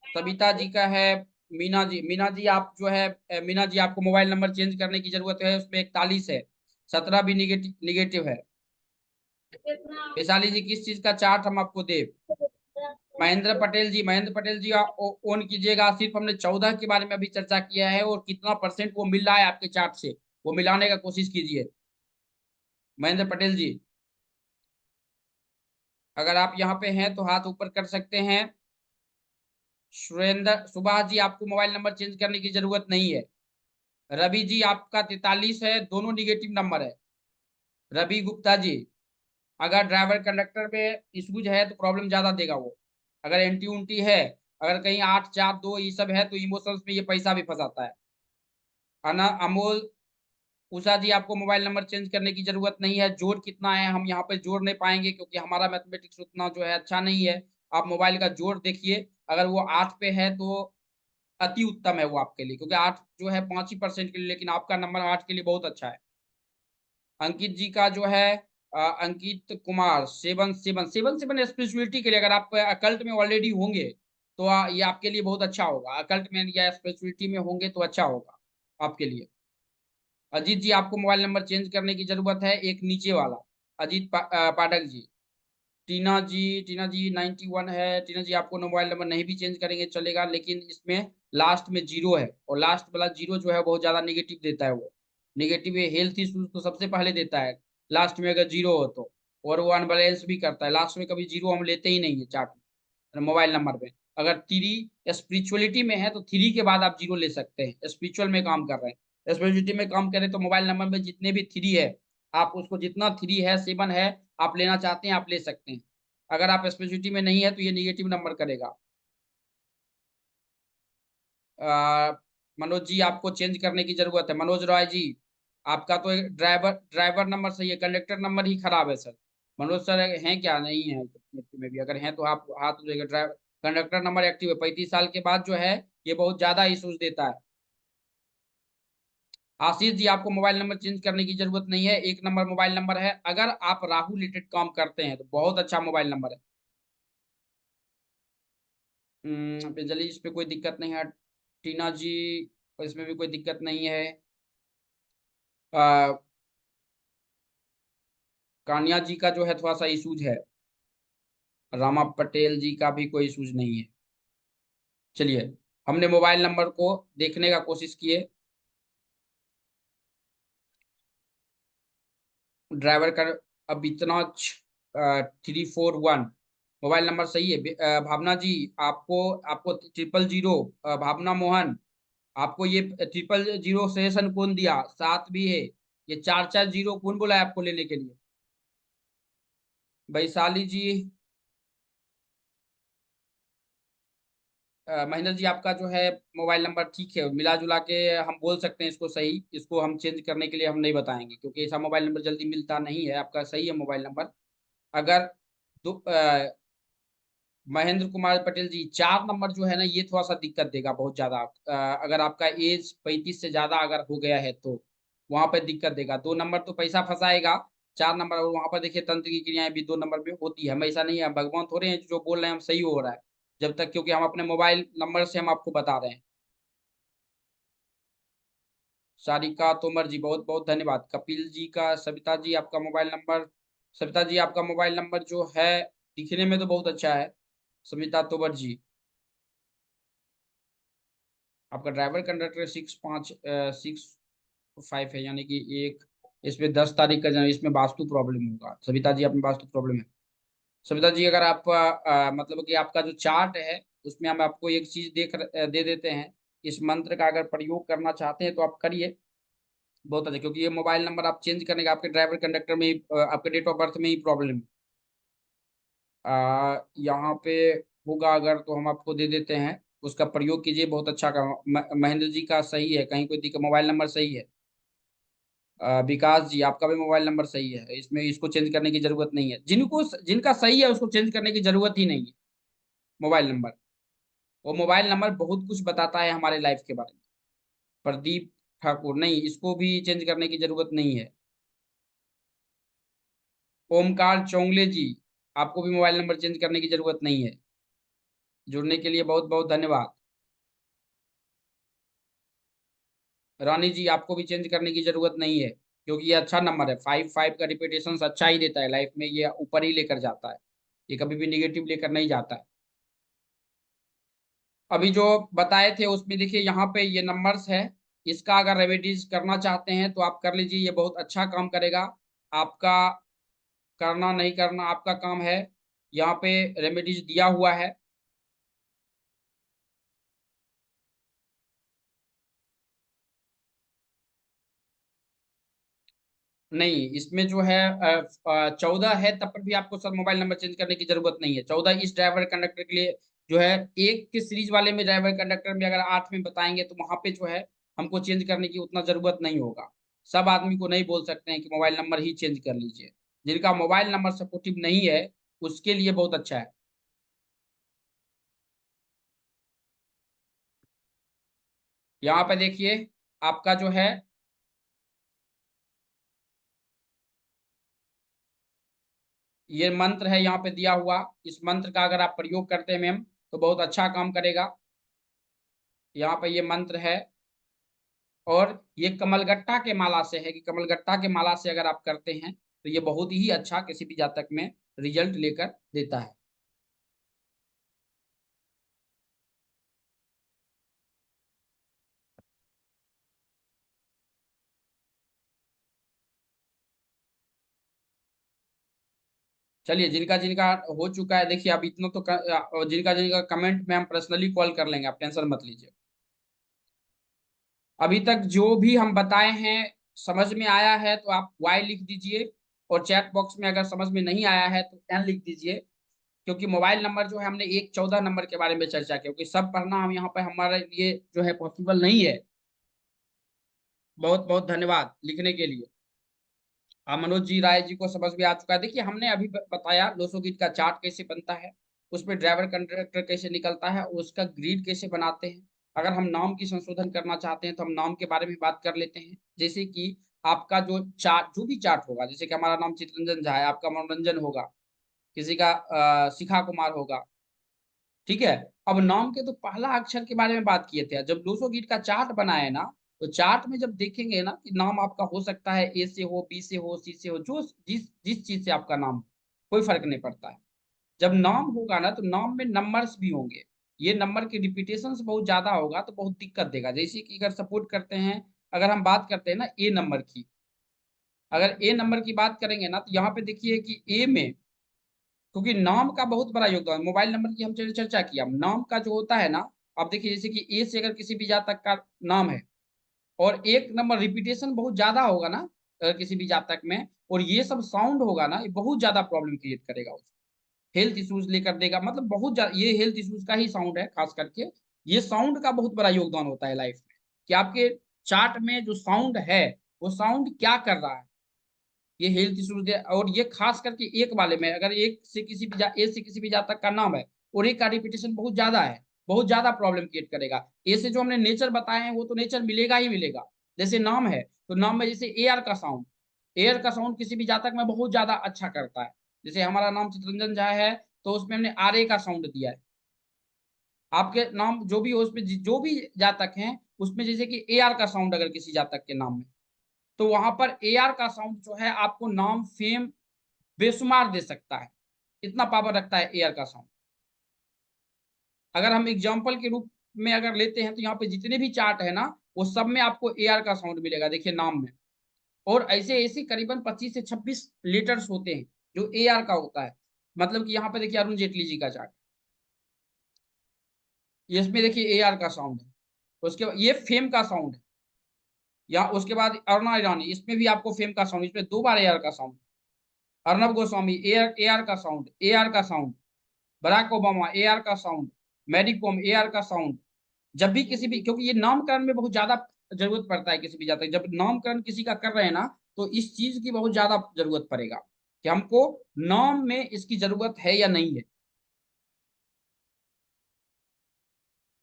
सविता जी का है। मीना जी आप जो है मीना जी, आपको मोबाइल नंबर चेंज करने की जरूरत है, उसमें 41 है, 17 भी निगेटिव है। वैशाली जी, किस चीज का चार्ट हम आपको दे? महेंद्र पटेल जी ऑन कीजिएगा। सिर्फ हमने 14 के बारे में अभी चर्चा किया है, और कितना परसेंट वो मिल रहा है आपके चार्ट से, वो मिलाने का कोशिश कीजिए महेंद्र पटेल जी। अगर आप यहाँ पे हैं तो हाथ ऊपर कर सकते हैं। सुरेंद्र सुभाष जी, आपको मोबाइल नंबर चेंज करने की जरूरत नहीं है। रवि जी, आपका 43 है, दोनों निगेटिव नंबर है। रवि गुप्ता जी, अगर ड्राइवर कंडक्टर में इश्यूज है तो प्रॉब्लम ज्यादा देगा वो। अगर एंटी उंटी है, अगर कहीं 8 4 2 ये सब है तो इमोशंस में ये पैसा भी फंसाता है। अना अमोल उषा जी, आपको मोबाइल नंबर चेंज करने की जरूरत नहीं है। जोड़ कितना है हम यहाँ पे जोड़ नहीं पाएंगे, क्योंकि हमारा मैथमेटिक्स उतना जो है अच्छा नहीं है। आप मोबाइल का जोड़ देखिए, अगर वो 8 पे है तो अति उत्तम है वो आपके लिए, क्योंकि 8 जो है 5% के लिए, लेकिन आपका नंबर 8 के लिए बहुत अच्छा है। अंकित जी का जो है अंकित कुमार 777 स्पिरिचुअलिटी के लिए, अगर आप अकल्ट में ऑलरेडी होंगे तो ये आपके लिए बहुत अच्छा होगा। अकल्ट में या स्पिरिचुअलिटी में होंगे तो अच्छा होगा आपके लिए। अजीत जी, आपको मोबाइल नंबर चेंज करने की जरूरत है, एक नीचे वाला। पाठक जी। टीना जी 91 है। टीना जी, आपको मोबाइल नंबर नहीं भी चेंज करेंगे चलेगा, लेकिन इसमें लास्ट में 0 है, और लास्ट वाला 0 जो है बहुत ज्यादा निगेटिव देता है वो। निगेटिव हेल्थ इश्यूज तो सबसे पहले देता है लास्ट में, अगर 0 हो तो। और वो अनबैलेंस भी करता है, लास्ट में कभी 0 हम लेते ही नहीं है चार्ट में, मोबाइल नंबर में। अगर 3 स्पिरिचुअलिटी में है तो 3 के बाद आप 0 ले सकते हैं, स्पिरिचुअल में काम कर रहे हैं। स्पिरिचुअलिटी में काम करें तो मोबाइल नंबर में जितने भी 3 है, आप उसको जितना 3 है 7 है आप लेना चाहते हैं आप ले सकते हैं। अगर आप स्पेशलिटी में नहीं है तो ये निगेटिव नंबर करेगा। मनोज जी, आपको चेंज करने की जरूरत है। मनोज रॉय जी, आपका तो एक ड्राइवर नंबर सही है, कंडक्टर नंबर ही खराब है सर। मनोज सर हैं क्या? नहीं है में भी, अगर हैं तो आप हाथ उठाइएगा। ड्राइवर कंडक्टर नंबर एक्टिव है। 35 साल के बाद जो है ये बहुत ज्यादा इश्यूज देता है। आशीष जी, आपको मोबाइल नंबर चेंज करने की जरूरत नहीं है, एक नंबर मोबाइल नंबर है। अगर आप राहु रिलेटेड काम करते हैं तो बहुत अच्छा मोबाइल नंबर है। जल्दी, इस पे कोई दिक्कत नहीं है। टीना जी, इसमें भी कोई दिक्कत नहीं है। आ, कान्या जी का जो है थोड़ा सा इशूज है। रामा पटेल जी का भी कोई इशूज नहीं है। चलिए, हमने मोबाइल नंबर को देखने का कोशिश किए। ड्राइवर का अब इतना 341 मोबाइल नंबर सही है। भावना जी, आपको आपको 000, भावना मोहन, आपको ये 000 सेशन कौन दिया? 7 भी है, ये 4 4 0 कौन बोला है आपको लेने के लिए? वैशाली जी, महेंद्र जी, आपका जो है मोबाइल नंबर ठीक है, मिला जुला के हम बोल सकते हैं इसको सही। इसको हम चेंज करने के लिए हम नहीं बताएंगे, क्योंकि ऐसा मोबाइल नंबर जल्दी मिलता नहीं है। आपका सही है मोबाइल नंबर। अगर महेंद्र कुमार पटेल जी, 4 नंबर जो है ना ये थोड़ा सा दिक्कत देगा बहुत ज्यादा। अगर आपका एज 35 से ज्यादा अगर हो गया है तो वहां पर दिक्कत देगा। 2 नंबर तो पैसा फंसाएगा। 4 नंबर, और वहां पर देखिए तंत्र की क्रियाएं भी 2 नंबर में होती है, हमेशा नहीं है। भगवान थोड़े हैं जो बोल रहे हैं हम सही हो रहा है जब तक, क्योंकि हम अपने मोबाइल नंबर से हम आपको बता रहे हैं। सारिका तोमर जी, बहुत बहुत धन्यवाद। कपिल जी का, सविता जी आपका मोबाइल नंबर जो है दिखने में तो बहुत अच्छा है। सविता तोमर जी, आपका ड्राइवर कंडक्टर 6 5 है, यानी कि एक, इसमें 10 तारीख का जन्म, इसमें वास्तु प्रॉब्लम होगा। सविता जी, अपने वास्तु प्रॉब्लम है। सविता जी, अगर आप मतलब कि आपका जो चार्ट है उसमें हम आपको एक चीज दे देते हैं। इस मंत्र का अगर प्रयोग करना चाहते हैं तो आप करिए। बहुत अच्छा, क्योंकि ये मोबाइल नंबर आप चेंज करने का आपके ड्राइवर कंडक्टर में ही आपके डेट ऑफ बर्थ में ही प्रॉब्लम यहाँ पे होगा अगर तो हम आपको दे देते हैं, उसका प्रयोग कीजिए, बहुत अच्छा काम। महेंद्र जी का सही है, कहीं कोई दिक्कत, मोबाइल नंबर सही है। विकास जी आपका भी मोबाइल नंबर सही है, इसमें इसको चेंज करने की जरूरत नहीं है। जिनका सही है उसको चेंज करने की जरूरत ही नहीं है मोबाइल नंबर। वो मोबाइल नंबर बहुत कुछ बताता है हमारे लाइफ के बारे में। प्रदीप ठाकुर, नहीं, इसको भी चेंज करने की जरूरत नहीं है। ओमकार चौंगले जी, आपको भी मोबाइल नंबर चेंज करने की जरूरत नहीं है। जुड़ने के लिए बहुत बहुत धन्यवाद। रानी जी आपको भी चेंज करने की जरूरत नहीं है, क्योंकि ये अच्छा नंबर है। 5 का रिपीटेशन अच्छा ही देता है लाइफ में, ये ऊपर ही लेकर जाता है, ये कभी भी निगेटिव लेकर नहीं जाता है। अभी जो बताए थे उसमें देखिए यहाँ पे ये नंबर्स है, इसका अगर रेमेडीज करना चाहते हैं तो आप कर लीजिए, ये बहुत अच्छा काम करेगा आपका। करना नहीं करना आपका काम है, यहाँ पे रेमेडीज दिया हुआ है। नहीं, इसमें जो है 14 है, तब पर भी आपको सर मोबाइल नंबर चेंज करने की जरूरत नहीं है। 14 इस ड्राइवर कंडक्टर के लिए जो है, एक के सीरीज वाले में ड्राइवर कंडक्टर में अगर 8 में बताएंगे तो वहां पे जो है हमको चेंज करने की उतना जरूरत नहीं होगा। सब आदमी को नहीं बोल सकते हैं कि मोबाइल नंबर ही चेंज कर लीजिए। जिनका मोबाइल नंबर सपोर्टिव नहीं है उसके लिए बहुत अच्छा है। यहाँ पे देखिए आपका जो है ये मंत्र है यहाँ पे दिया हुआ, इस मंत्र का अगर आप प्रयोग करते हैं मैम तो बहुत अच्छा काम करेगा। यहाँ पे ये मंत्र है, और ये कमलगट्टा के माला से है, कि कमलगट्टा के माला से अगर आप करते हैं तो ये बहुत ही अच्छा किसी भी जातक में रिजल्ट लेकर देता है। चलिए, जिनका जिनका हो चुका है देखिए, अब इतना तो जिनका जिनका कमेंट में हम पर्सनली कॉल कर लेंगे, आप टेंशन मत लीजिए। अभी तक जो भी हम बताए हैं समझ में आया है तो आप वाई लिख दीजिए, और चैट बॉक्स में अगर समझ में नहीं आया है तो एन लिख दीजिए। क्योंकि मोबाइल नंबर जो है, हमने एक 14 नंबर के बारे में चर्चा की, क्योंकि सब पढ़ना हम यहाँ पे हमारे लिए जो है पॉसिबल नहीं है। बहुत बहुत धन्यवाद लिखने के लिए। मनोज जी राय जी को समझ में आ चुका है। देखिए हमने अभी बताया 200 गीत का चार्ट कैसे बनता है, उसमें ड्राइवर कंडक्टर कैसे निकलता है, उसका ग्रिड कैसे बनाते हैं। अगर हम नाम की संशोधन करना चाहते हैं तो हम नाम के बारे में बात कर लेते हैं। जैसे कि आपका जो चार्ट, जो भी चार्ट होगा, जैसे कि हमारा नाम चितरंजन झा है, आपका मनोरंजन होगा, किसी का शिखा कुमार होगा, ठीक है। अब नाम के तो पहला अक्षर के बारे में बात किए थे, जब 200 गीट का चार्ट बनाए ना, तो चार्ट में जब देखेंगे ना कि नाम आपका हो सकता है ए से हो, बी से हो, सी से हो, जो जिस जिस चीज से आपका नाम हो, कोई फर्क नहीं पड़ता है। जब नाम होगा ना तो नाम में नंबर्स भी होंगे, ये नंबर की रिपीटेशन बहुत ज्यादा होगा तो बहुत दिक्कत देगा। जैसे कि अगर सपोर्ट करते हैं, अगर हम बात करते हैं ना ए नंबर की, अगर ए नंबर की बात करेंगे ना तो यहाँ पे देखिए कि ए में, क्योंकि नाम का बहुत बड़ा योगदान, मोबाइल नंबर की हम चर्चा किया, नाम का जो होता है ना, आप देखिए जैसे कि ए से अगर किसी भी जातक का नाम है और एक नंबर रिपीटेशन बहुत ज्यादा होगा ना, अगर किसी भी जातक में, और ये सब साउंड होगा ना, ये बहुत ज्यादा प्रॉब्लम क्रिएट करेगा, उसको हेल्थ इश्यूज लेकर देगा। मतलब बहुत ज्यादा ये हेल्थ इश्यूज का ही साउंड है खास करके। ये साउंड का बहुत बड़ा योगदान होता है लाइफ में, कि आपके चार्ट में जो साउंड है वो साउंड क्या कर रहा है, ये हेल्थ इश्यूज है। और ये खास करके एक वाले में, अगर एक से किसी भी ए से किसी भी जातक का नाम है और एक का रिपीटेशन बहुत ज्यादा है, बहुत ज्यादा प्रॉब्लम क्रिएट करेगा। ए से जो हमने नेचर बताए हैं वो तो नेचर मिलेगा ही मिलेगा। जैसे नाम है तो नाम में जैसे एयर का साउंड, एयर का साउंड किसी भी जातक में बहुत ज्यादा अच्छा करता है। जैसे हमारा नाम चितरंजन झा है तो उसमें हमने आर ए का साउंड दिया है। आपके नाम जो भी हो उसमें जो भी जातक हैं उसमें जैसे कि ए आर का साउंड अगर किसी जातक के नाम में, तो वहां पर ए आर का साउंड जो है आपको नाम फेम बेशुमार दे सकता है, इतना पावर रखता है एयर का साउंड। अगर हम एग्जाम्पल के रूप में अगर लेते हैं तो यहाँ पे जितने भी चार्ट है ना, वो सब में आपको एयर का साउंड मिलेगा, देखिए नाम में। और ऐसे ऐसे करीबन 25 से 26 लेटर्स होते हैं जो एआर का होता है। मतलब कि यहाँ पे देखिए अरुण जेटली जी का चार्ट, इसमें देखिए एआर का साउंड है, उसके बाद ये फेम का साउंड है। या उसके बाद अरुणा ईरानी, इसमें भी आपको फेम का साउंड, इसमें 2 बार एआर का साउंड। अर्नब गोस्वामी एआर का साउंड, एआर का साउंड। बराक ओबामा एआर का साउंड। मैरी कॉम एआर का साउंड। जब भी किसी भी, क्योंकि ये नामकरण में बहुत ज्यादा जरूरत पड़ता है किसी भी जातक, जब नामकरण किसी का कर रहे हैं ना, तो इस चीज की बहुत ज्यादा जरूरत पड़ेगा कि हमको नाम में इसकी जरूरत है या नहीं है।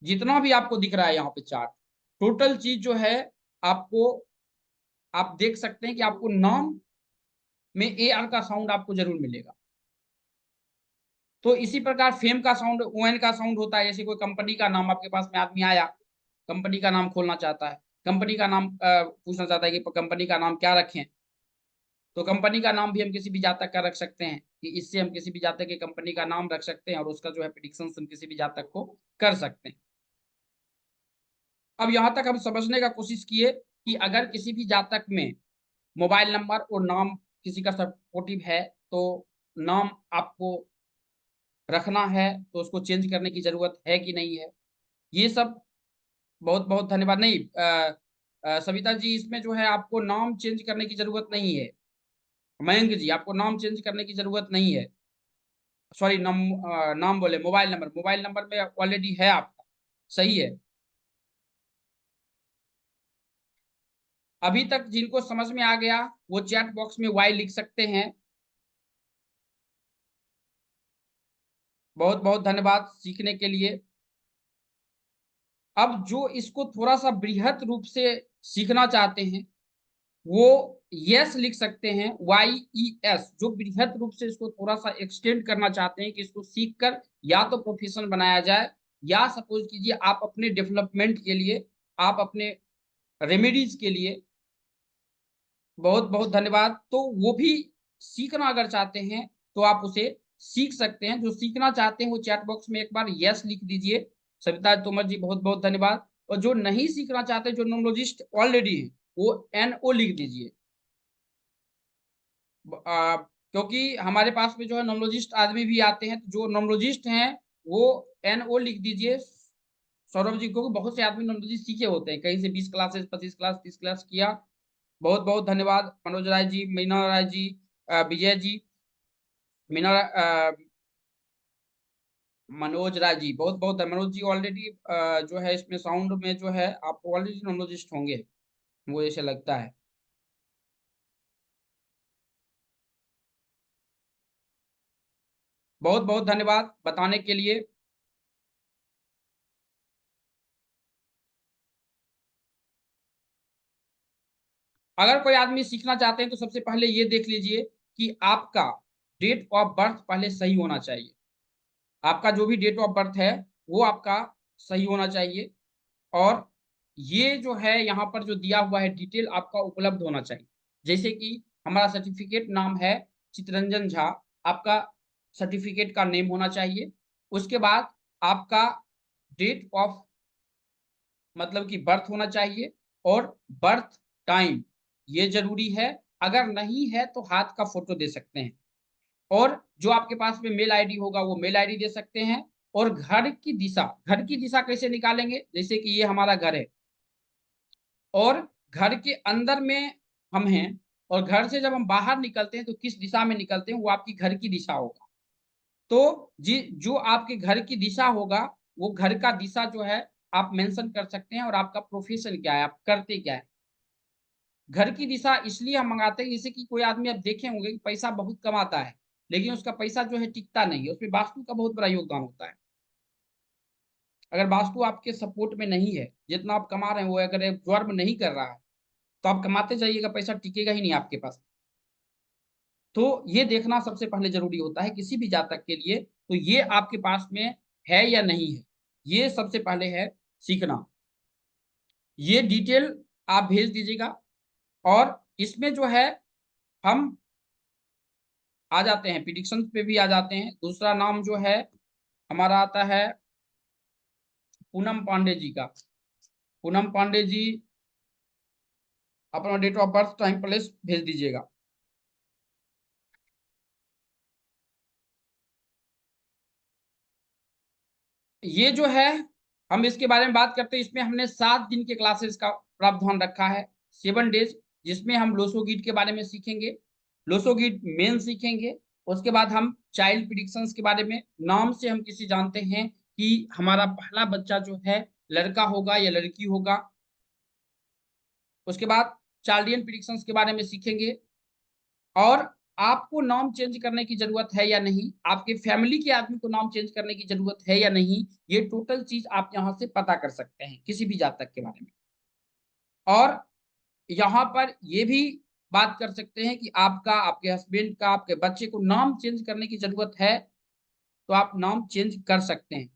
जितना भी आपको दिख रहा है यहाँ पे चार्ट, टोटल चीज जो है आपको, आप देख सकते हैं कि आपको नाम में एआर का साउंड आपको जरूर मिलेगा। तो इसी प्रकार फेम का साउंड, ओएन का साउंड होता है। जैसे कोई कंपनी का नाम आपके पास में आदमी आया, कंपनी का नाम खोलना चाहता है, कंपनी का नाम पूछना चाहता है कि कंपनी का नाम क्या रखें, तो कंपनी का नाम भी हम किसी भी जातक का रख सकते हैं कि इससे हम किसी भी जातक की कंपनी का नाम रख सकते हैं और उसका जो है प्रेडिक्शन हम किसी भी जातक को कर सकते हैं। अब यहां तक हम समझने का कोशिश किए कि अगर किसी भी जातक में मोबाइल नंबर और नाम किसी का सपोर्टिव है तो नाम आपको रखना है, तो उसको चेंज करने की जरूरत है कि नहीं है, ये सब। बहुत बहुत धन्यवाद। नहीं सविता जी, इसमें जो है आपको नाम चेंज करने की जरूरत नहीं है। मयंक जी, आपको नाम चेंज करने की जरूरत नहीं है। सॉरी, नाम बोले, मोबाइल नंबर में ऑलरेडी है आपका, सही है। अभी तक जिनको समझ में आ गया वो चैट बॉक्स में वाई लिख सकते हैं। बहुत बहुत धन्यवाद सीखने के लिए। अब जो इसको थोड़ा सा बृहद रूप से सीखना चाहते हैं वो यस लिख सकते हैं, YES। जो बृहद रूप से इसको थोड़ा सा एक्सटेंड करना चाहते हैं कि इसको सीख कर या तो प्रोफेशन बनाया जाए, या सपोज कीजिए आप अपने डेवलपमेंट के लिए, आप अपने रेमेडीज के लिए। बहुत बहुत धन्यवाद। तो वो भी सीखना अगर चाहते हैं तो आप उसे सीख सकते हैं। जो सीखना चाहते हैं वो चैट बॉक्स में एक बार यस लिख दीजिए। सविता तोमर जी, बहुत बहुत धन्यवाद। और जो नहीं सीखना चाहते, जो नोमोलॉजिस्ट ऑलरेडी है, वो NO लिख दीजिए। क्योंकि हमारे पास में जो है नोमोलॉजिस्ट आदमी भी आते हैं, तो जो नोमोलॉजिस्ट हैं वो NO लिख दीजिए। सौरभ जी, क्योंकि बहुत से आदमी नोमोलॉजी सीखे होते हैं, कहीं से 20 क्लासेस, 25 क्लास, 30 क्लास किया। बहुत बहुत धन्यवाद मनोज राय जी, मीना राय जी, विजय जी, मीना मनोज राय जी, बहुत बहुत मनोज जी ऑलरेडी जो है इसमें साउंड में जो है आप ऑलरेडी नोमोलॉजिस्ट होंगे, मुझे ऐसा लगता है। बहुत बहुत धन्यवाद बताने के लिए। अगर कोई आदमी सीखना चाहते हैं तो सबसे पहले ये देख लीजिए कि आपका डेट ऑफ बर्थ पहले सही होना चाहिए। आपका जो भी डेट ऑफ बर्थ है वो आपका सही होना चाहिए। और ये जो है यहाँ पर जो दिया हुआ है डिटेल आपका उपलब्ध होना चाहिए। जैसे कि हमारा सर्टिफिकेट नाम है चितरंजन झा, आपका सर्टिफिकेट का नेम होना चाहिए। उसके बाद आपका डेट ऑफ मतलब कि बर्थ होना चाहिए, और बर्थ टाइम ये जरूरी है। अगर नहीं है तो हाथ का फोटो दे सकते हैं। और जो आपके पास में मेल आईडी होगा वो मेल आईडी दे सकते हैं। और घर की दिशा कैसे निकालेंगे, जैसे कि ये हमारा घर है और घर के अंदर में हम हैं, और घर से जब हम बाहर निकलते हैं तो किस दिशा में निकलते हैं वो आपकी घर की दिशा होगा। तो जी, जो आपके घर की दिशा होगा वो घर का दिशा जो है आप मेंशन कर सकते हैं, और आपका प्रोफेशन क्या है, आप करते क्या है। घर की दिशा इसलिए हम मंगाते हैं, जैसे कि कोई आदमी आप देखे होंगे कि पैसा बहुत कमाता है लेकिन उसका पैसा जो है टिकता नहीं है, उसमें वास्तु का बहुत बड़ा योगदान होता है। अगर वास्तु आपके सपोर्ट में नहीं है, जितना आप कमा रहे हैं वो अगर एब्जॉर्ब नहीं कर रहा है, तो आप कमाते जाइएगा, पैसा टिकेगा ही नहीं आपके पास। तो ये देखना सबसे पहले जरूरी होता है किसी भी जातक के लिए। तो ये आपके पास में है या नहीं है, ये सबसे पहले है सीखना। ये डिटेल आप भेज दीजिएगा। और इसमें जो है हम आ जाते हैं प्रिडिक्शन पे भी आ जाते हैं। दूसरा नाम जो है हमारा आता है पूनम पांडे जी का। पूनम पांडे जी, अपना date of birth, time, place भेज दीजिएगा। ये जो है हम इसके बारे में बात करते हैं, इसमें हमने 7 दिन के क्लासेस का प्रावधान रखा है। 7 डेज, जिसमें हम लोसोगीट के बारे में सीखेंगे, लोसोगीट मेन सीखेंगे। उसके बाद हम चाइल्ड प्रिडिक्शंस के बारे में, नाम से हम किसी जानते हैं कि हमारा पहला बच्चा जो है लड़का होगा या लड़की होगा। उसके बाद चार्डियन प्रिडिक्शंस के बारे में सीखेंगे, और आपको नाम चेंज करने की जरूरत है या नहीं, आपके फैमिली के आदमी को नाम चेंज करने की जरूरत है या नहीं, ये टोटल चीज आप यहां से पता कर सकते हैं किसी भी जातक के बारे में। और यहाँ पर ये भी बात कर सकते हैं कि आपका, आपके हस्बैंड का, आपके बच्चे को नाम चेंज करने की जरूरत है तो आप नाम चेंज कर सकते हैं।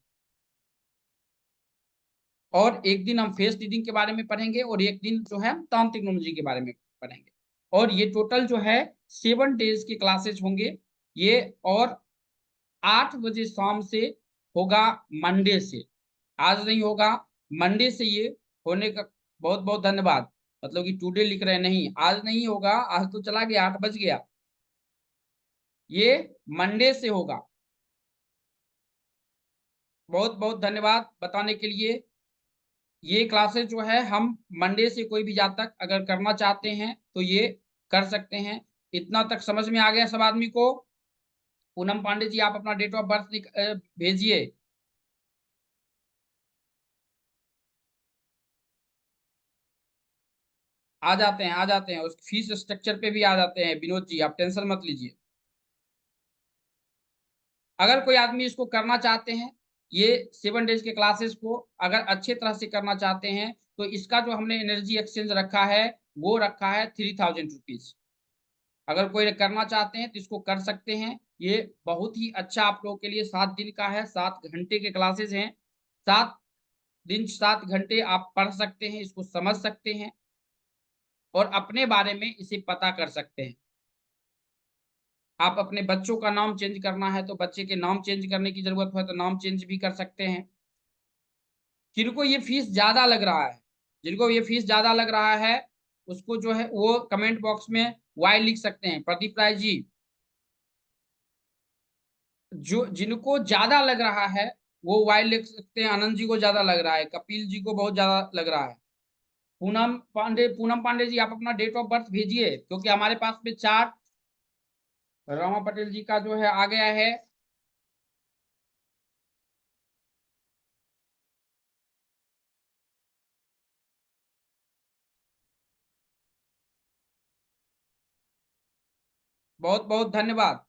और एक दिन हम फेस रीडिंग के बारे में पढ़ेंगे, और एक दिन जो है तांत्रिक टेक्नोलॉजी के बारे में पढ़ेंगे। और ये टोटल जो है 7 डेज के क्लासेस होंगे ये, और 8 बजे शाम से होगा, मंडे से, आज नहीं होगा, मंडे से ये होने का। बहुत बहुत धन्यवाद। मतलब कि टुडे लिख रहे हैं, नहीं आज नहीं होगा, आज तो चला गया, 8 बज गया, ये मंडे से होगा। बहुत बहुत धन्यवाद बताने के लिए। ये क्लासेस जो है हम मंडे से, कोई भी जातक अगर करना चाहते हैं तो ये कर सकते हैं। इतना तक समझ में आ गया सब आदमी को? पूनम पांडे जी, आप अपना डेट ऑफ बर्थ भेजिए। आ जाते हैं, आ जाते हैं, उस फीस स्ट्रक्चर पे भी आ जाते हैं। विनोद जी, आप टेंशन मत लीजिए। अगर कोई आदमी इसको करना चाहते हैं, ये 7 डेज के क्लासेस को अगर अच्छे तरह से करना चाहते हैं, तो इसका जो हमने एनर्जी एक्सचेंज रखा है वो रखा है 3000 रुपीज। अगर कोई करना चाहते हैं तो इसको कर सकते हैं। ये बहुत ही अच्छा आप लोगों के लिए 7 दिन का है, 7 घंटे के क्लासेस हैं। 7 दिन 7 घंटे आप पढ़ सकते हैं, इसको समझ सकते हैं, और अपने बारे में इसे पता कर सकते हैं। आप अपने बच्चों का नाम चेंज करना है तो बच्चे के नाम चेंज करने की जरूरत है तो नाम चेंज भी कर सकते हैं। जिनको ये फीस ज्यादा लग रहा है, जिनको ये फीस ज्यादा लग रहा है, उसको जो है वो कमेंट बॉक्स में वाई लिख सकते हैं। प्रदीप राय जी, जो जिनको ज्यादा लग रहा है वो वाई लिख सकते हैं। आनंद जी को ज्यादा लग रहा है, कपिल जी को बहुत ज्यादा लग रहा है। पूनम पांडे जी, आप अपना डेट ऑफ बर्थ भेजिए, क्योंकि हमारे पास में चार्ट रामा पटेल जी का जो है आ गया है। बहुत बहुत धन्यवाद।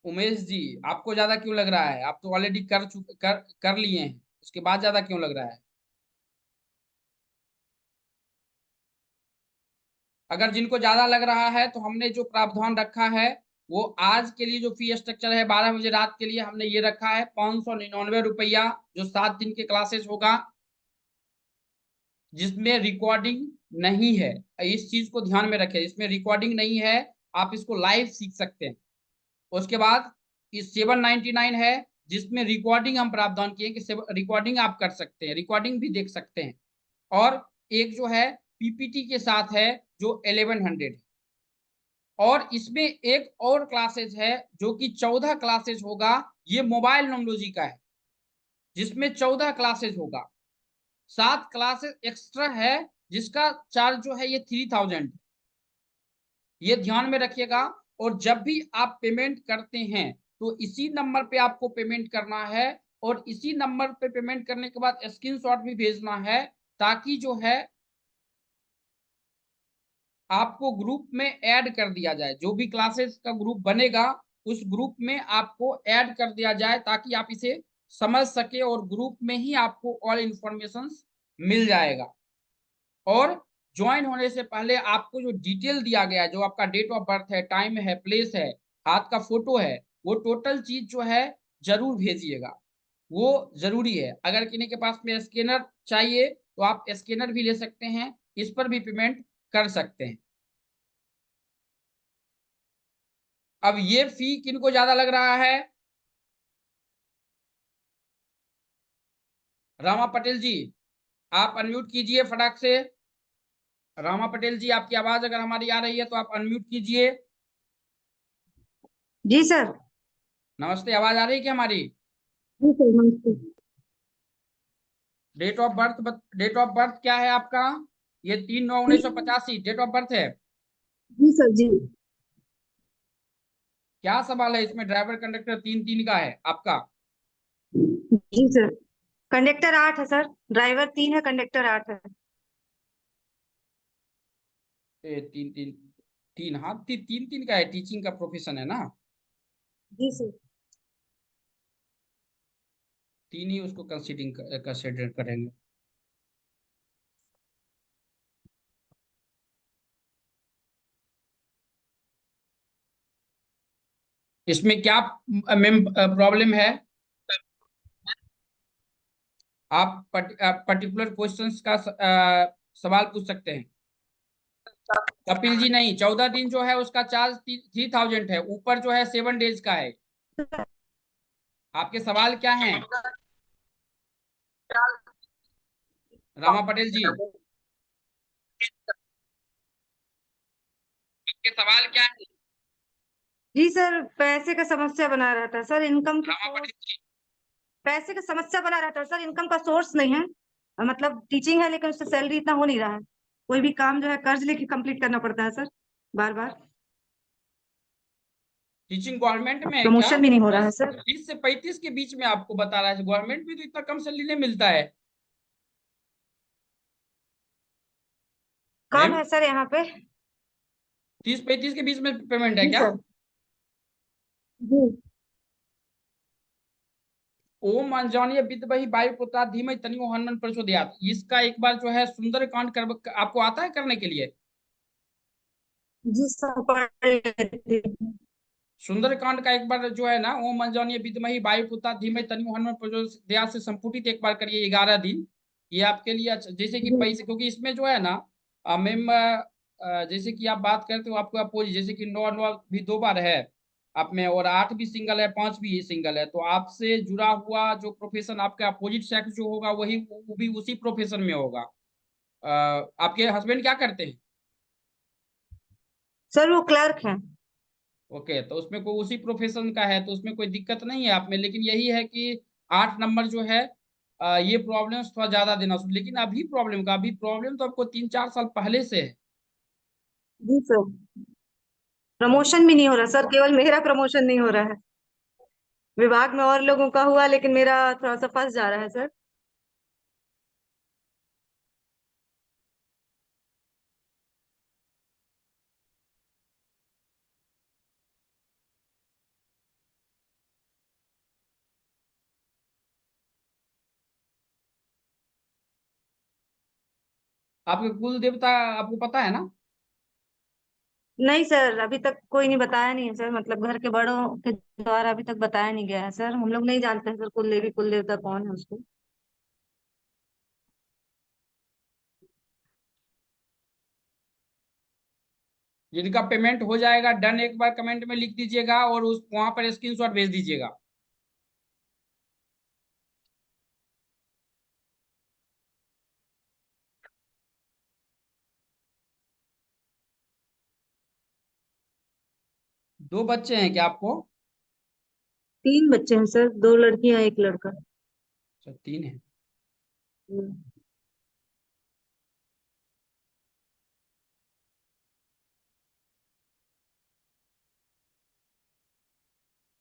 उमेश जी, आपको ज्यादा क्यों लग रहा है? आप तो ऑलरेडी कर लिए हैं, उसके बाद ज्यादा क्यों लग रहा है? अगर जिनको ज्यादा लग रहा है तो हमने जो प्रावधान रखा है वो, आज के लिए जो फी स्ट्रक्चर है 12 बजे रात के लिए हमने ये रखा है 599 रुपया, जो 7 दिन के क्लासेस होगा, जिसमें रिकॉर्डिंग नहीं है। इस चीज को ध्यान में रखें, इसमें रिकॉर्डिंग नहीं है, आप इसको लाइव सीख सकते हैं। उसके बाद इस 799 है, जिसमें रिकॉर्डिंग हम प्रावधान किए कि रिकॉर्डिंग आप कर सकते हैं, रिकॉर्डिंग भी देख सकते हैं। और एक जो है पीपीटी के साथ है जो 1100 है। और इसमें एक और क्लासेस है जो कि 14 क्लासेस होगा, ये मोबाइल न्यूमरोलॉजी का है, जिसमें 14 क्लासेस होगा। 7 क्लासेस एक्स्ट्रा है, जिसका चार्ज जो है ये 3000, ये ध्यान में रखिएगा। और जब भी आप पेमेंट करते हैं तो इसी नंबर पे आपको पेमेंट करना है, और इसी नंबर पे पेमेंट करने के बाद स्क्रीनशॉट भी भेजना है, ताकि जो है आपको ग्रुप में ऐड कर दिया जाए। जो भी क्लासेस का ग्रुप बनेगा उस ग्रुप में आपको ऐड कर दिया जाए, ताकि आप इसे समझ सके, और ग्रुप में ही आपको ऑल इंफॉर्मेशन मिल जाएगा। और ज्वाइन होने से पहले आपको जो डिटेल दिया गया है, जो आपका डेट ऑफ बर्थ है, टाइम है, प्लेस है, हाथ का फोटो है, वो टोटल चीज जो है जरूर भेजिएगा, वो जरूरी है। अगर किसी के पास में स्कैनर चाहिए तो आप स्कैनर भी ले सकते हैं, इस पर भी पेमेंट कर सकते हैं। अब ये फी किनको ज्यादा लग रहा है? रामा पटेल जी, आप अनम्यूट कीजिए फटाक से। रामा पटेल जी, आपकी आवाज अगर हमारी आ रही है तो आप अनम्यूट कीजिए। जी सर। नमस्ते, आवाज आ रही है क्या हमारी? जी सर, नमस्ते। डेट ऑफ बर्थ क्या है आपका? ये 3/9/1985 डेट ऑफ बर्थ है। जी सर जी। क्या सवाल है इसमें? ड्राइवर कंडक्टर 3 3 का है आपका। जी सर। कंडक्टर 8 है सर, ड्राइवर 3 है, कंडक्टर 8 है। 3 3 3, हाँ 3 3 का है, टीचिंग का प्रोफेशन है ना। जी सर। 3 ही उसको कंसिडर करेंगे। इसमें क्या मैम प्रॉब्लम है? आप पर्टिकुलर क्वेश्चंस का सवाल पूछ सकते हैं। कपिल जी नहीं, 14 दिन जो है उसका चार्ज 3,000 है, ऊपर जो है 7 डेज का है। आपके सवाल क्या हैं रामा पटेल जी? आपके सवाल क्या है जी सर, पैसे का समस्या बना रहता है सर, इनकम की रामा सोर्स। पटेल जी? पैसे का समस्या बना रहता है सर, इनकम का सोर्स नहीं है। मतलब टीचिंग है लेकिन उससे सैलरी इतना हो नहीं रहा है। कोई भी काम जो है कर्ज लेके कंप्लीट करना पड़ता है सर, बार बार। टीचिंग गवर्नमेंट में है क्या? प्रमोशन भी नहीं हो रहा है सर। 30 से 35 के बीच में आपको बता रहा है, गवर्नमेंट में तो इतना कम सैलरी नहीं मिलता है कम मैम। है सर यहाँ पे। 30 35 के बीच में पेमेंट है जी क्या? सर। जी। ओम अंजनीय विद्महि वायुपुत्रा धीमहि तन्नो हनुमान प्रचोदयात्, इसका एक बार जो है सुंदरकांड कर, आपको आता है करने के लिए? जी सर, पढ़ लेती हूँ। सुंदरकांड का एक बार जो है ना, ओम अंजनीय विद्महि वायुपुत्रा धीमहि तन्नो हनुमान प्रचोदयात् से संपुटित एक बार करिए 11 दिन। ये आपके लिए जैसे कि जी। पैसे, क्योंकि इसमें जो है ना मैम जैसे कि आप बात करते हो आपको अपोजिट, जैसे कि 9 9 भी 2 बार है आप में, और 8 भी सिंगल है, 5 भी सिंगल है, तो आपसे जुड़ा हुआ जो प्रोफेशन आपका अपोजिट सेक्स जो होगा वही वो भी उसी प्रोफेशन में होगा। आपके हस्बैंड क्या करते हैं? सर वो क्लर्क है। ओके, तो उसमें कोई उसी प्रोफेशन का है तो उसमें कोई दिक्कत नहीं है आप में, लेकिन यही है कि 8 नंबर जो है ये प्रॉब्लम थोड़ा ज्यादा देना लेकिन अभी प्रॉब्लम तो आपको 3 4 साल पहले से है। जी सर। प्रमोशन भी नहीं हो रहा सर, केवल मेरा प्रमोशन नहीं हो रहा है। विभाग में और लोगों का हुआ लेकिन मेरा थोड़ा सा फंस जा रहा है सर। आपके कुल देवता आपको पता है ना? नहीं सर, अभी तक कोई नहीं बताया नहीं है सर, मतलब घर के बड़ों के द्वारा अभी तक बताया नहीं गया है सर। हम लोग नहीं जानते हैं सर कुल देवी कुल देवता कौन है उसको। जिनका पेमेंट हो जाएगा डन एक बार कमेंट में लिख दीजिएगा और उस वहां पर स्क्रीनशॉट भेज दीजिएगा। दो बच्चे हैं क्या आपको? 3 बच्चे हैं सर, 2 लड़कियां 1 लड़का। अच्छा, 3 है। हम्म।